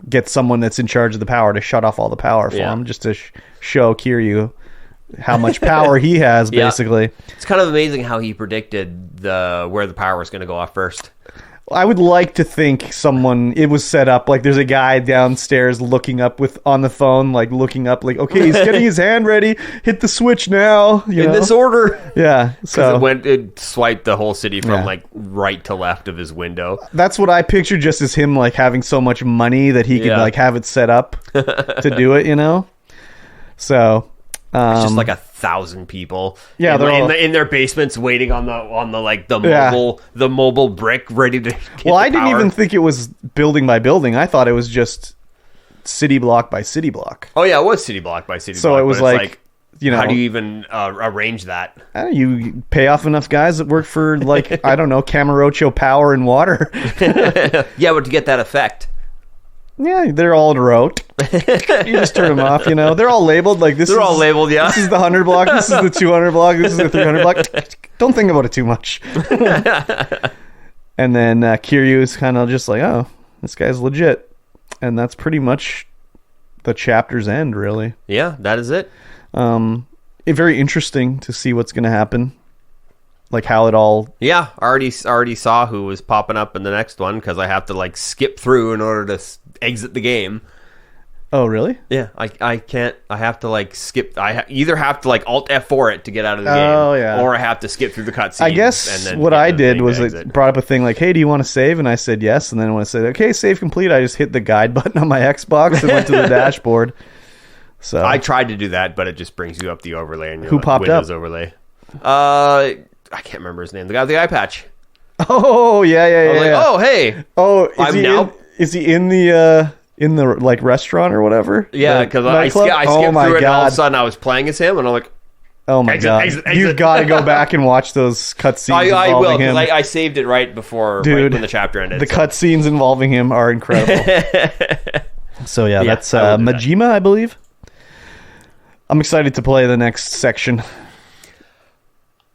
get someone that's in charge of the power to shut off all the power for him, just to show Kiryu how much power he has, basically. It's kind of amazing how he predicted where the power was going to go off first. I would like to think it was set up like there's a guy downstairs looking up on the phone, like looking up like, okay, he's getting his hand ready, hit the switch now, you know? This order. Yeah. So it swiped the whole city from like right to left of his window. That's what I pictured, just as him like having so much money that he could like have it set up to do it, you know? So it's just like 1,000 people. Yeah, they're in their basements waiting on the mobile brick ready to get I didn't even think it was building by building. I thought it was just city block by city block. Oh yeah, it was city block by city block. So it was like, you know, how do you even arrange that? You pay off enough guys that work for like I don't know, Kamurocho Power and Water. Yeah, but to get that effect. Yeah, they're all rote. You just turn them off, you know. They're all labeled like this. They're all labeled, yeah. This is the 100 block. This is the 200 block. This is the 300 block. Don't think about it too much. And then Kiryu is kind of just like, oh, this guy's legit. And that's pretty much the chapter's end, really. Yeah, that is it. Very interesting to see what's going to happen. Like how it all... Yeah, already saw who was popping up in the next one because I have to like skip through in order to exit the game. Oh, really? Yeah, I can't. I have to like skip. I either have to like Alt F4 it to get out of the game, or I have to skip through the cutscenes. I guess and then what I did was it brought up a thing like, "Hey, do you want to save?" And I said yes. And then when I said, "Okay, save complete," I just hit the guide button on my Xbox and went to the dashboard. So I tried to do that, but it just brings you up the overlay and your Who popped Windows up? overlay. I can't remember his name. The guy with the eye patch. Oh yeah. I was like, oh hey. Oh, is he in the like restaurant or whatever? Yeah, because I skipped through it, and all of a sudden I was playing as him, and I'm like, oh my god, you've got to go back and watch those cutscenes. I will, him. because I saved it right before, Dude, right when the chapter ended. The cutscenes involving him are incredible. So yeah, that's Majima, I believe. I'm excited to play the next section.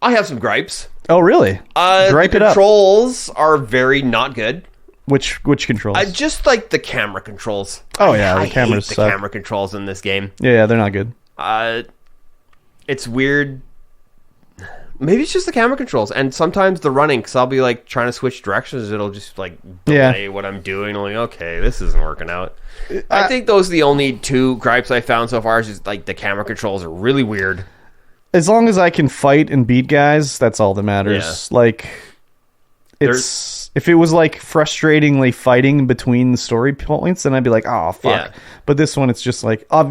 I have some gripes. Oh really? The controls are very not good. Which controls? Just like the camera controls. Oh yeah, the cameras suck. The camera controls in this game. Yeah, they're not good. It's weird. Maybe it's just the camera controls, and sometimes the running. Because I'll be like trying to switch directions, it'll just like delay what I'm doing. I'm like, okay, this isn't working out. I think those are the only two gripes I found so far. Is just like the camera controls are really weird. As long as I can fight and beat guys, that's all that matters. Yeah. Like, if it was like frustratingly fighting between the story points, then I'd be like, oh fuck. Yeah. But this one, it's just like I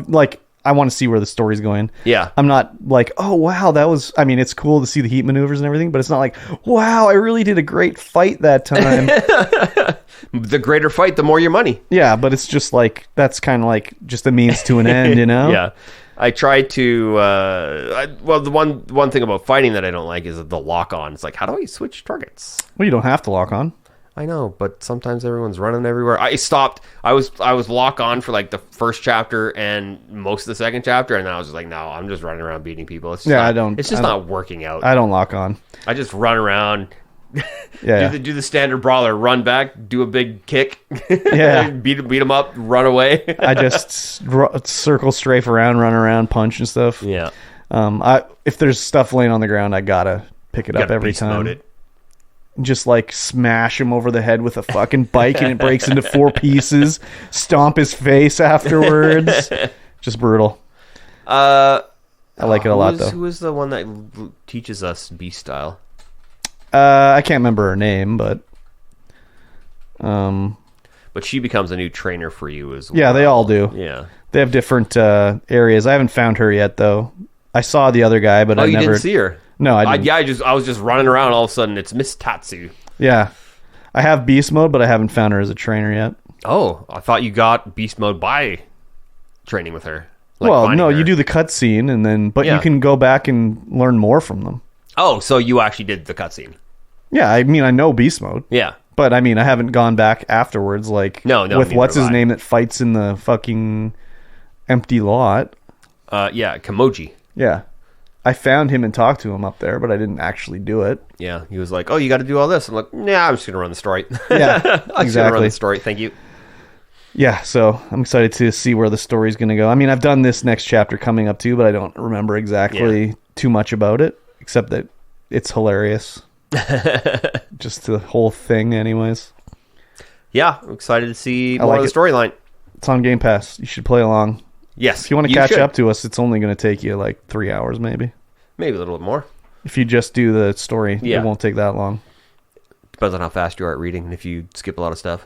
want to see where the story's going. Yeah. I'm not like, oh wow, that was. I mean, it's cool to see the heat maneuvers and everything, but it's not like, wow, I really did a great fight that time. The greater fight, the more your money. Yeah, but it's just like that's kind of like just a means to an end, you know? Yeah. I try to. The one thing about fighting that I don't like is the lock on. It's like, how do I switch targets? Well, you don't have to lock on. I know, but sometimes everyone's running everywhere. I stopped. I was lock on for like the first chapter and most of the second chapter, and then I was just like, no, I'm just running around beating people. It's just It's just not working out. I don't lock on. I just run around. Yeah. do the standard brawler, run back, do a big kick, Yeah. beat them up, run away. I just circle, strafe around, run around, punch and stuff. Yeah. If there's stuff laying on the ground, I gotta pick it up every time. It. Just like smash him over the head with a fucking bike and it breaks into 4 pieces. Stomp his face afterwards. Just brutal. I like it a lot though. Who is the one that teaches us beast style? I can't remember her name, but she becomes a new trainer for you as well. Yeah, they all do. Yeah, they have different areas. I haven't found her yet though. I saw the other guy, but I never didn't see her. No, I didn't. I was just running around. All of a sudden, it's Miss Tatsu. Yeah, I have beast mode, but I haven't found her as a trainer yet. Oh, I thought you got beast mode by training with her. Well, no, you do the cutscene, and then you can go back and learn more from them. Oh, so you actually did the cutscene? Yeah, I mean, I know beast mode. Yeah, but I mean, I haven't gone back afterwards. Like, with what's his name that fights in the fucking empty lot. Yeah, Kamoji. Yeah. I found him and talked to him up there, but I didn't actually do it. Yeah, he was like, "Oh, you got to do all this." I'm like, "Nah, I'm just gonna run the story." Yeah, I'm just gonna run the story. Thank you. Yeah, so I'm excited to see where the story's gonna go. I mean, I've done this next chapter coming up too, but I don't remember exactly too much about it, except that it's hilarious. Just the whole thing, anyways. Yeah, I'm excited to see more of the storyline. It's on Game Pass. You should play along. Yes. If you want to catch up to us, it's only going to take you like 3 hours, maybe. Maybe a little bit more. If you just do the story, it won't take that long. Depends on how fast you are at reading and if you skip a lot of stuff.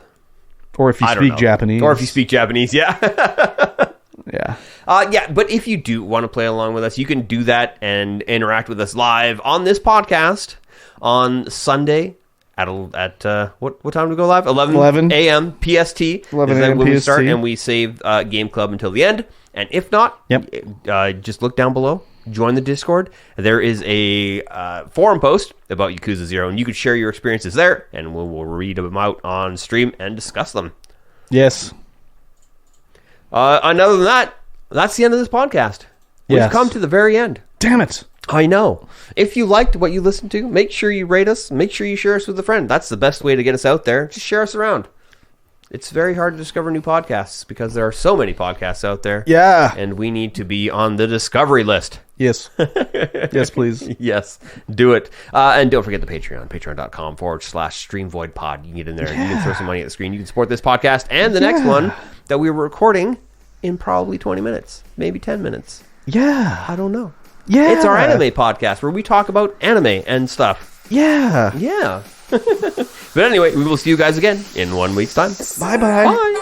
Or if you speak Japanese. Or if you speak Japanese, yeah. Yeah. But if you do want to play along with us, you can do that and interact with us live on this podcast on Sunday at what time do we go live? 11 a.m. PST. 11 a.m. when PST. We start, and we save Game Club until the end. And if not, just look down below. Join the Discord. There is a forum post about Yakuza 0, and you can share your experiences there, and we'll read them out on stream and discuss them. Yes. And other than that, that's the end of this podcast. We've come to the very end. Damn it. I know. If you liked what you listened to, make sure you rate us. Make sure you share us with a friend. That's the best way to get us out there. Just share us around. It's very hard to discover new podcasts because there are so many podcasts out there. Yeah. And we need to be on the discovery list. Yes. Yes, please. Yes. Do it. And don't forget the Patreon. Patreon.com/StreamVoidPod. You can get in there. Yeah. You can throw some money at the screen. You can support this podcast and the next one that we were recording in probably 20 minutes. Maybe 10 minutes. Yeah. I don't know. Yeah. It's our anime podcast where we talk about anime and stuff. Yeah. Yeah. But anyway, we will see you guys again in 1 week's time. Bye-bye. Bye.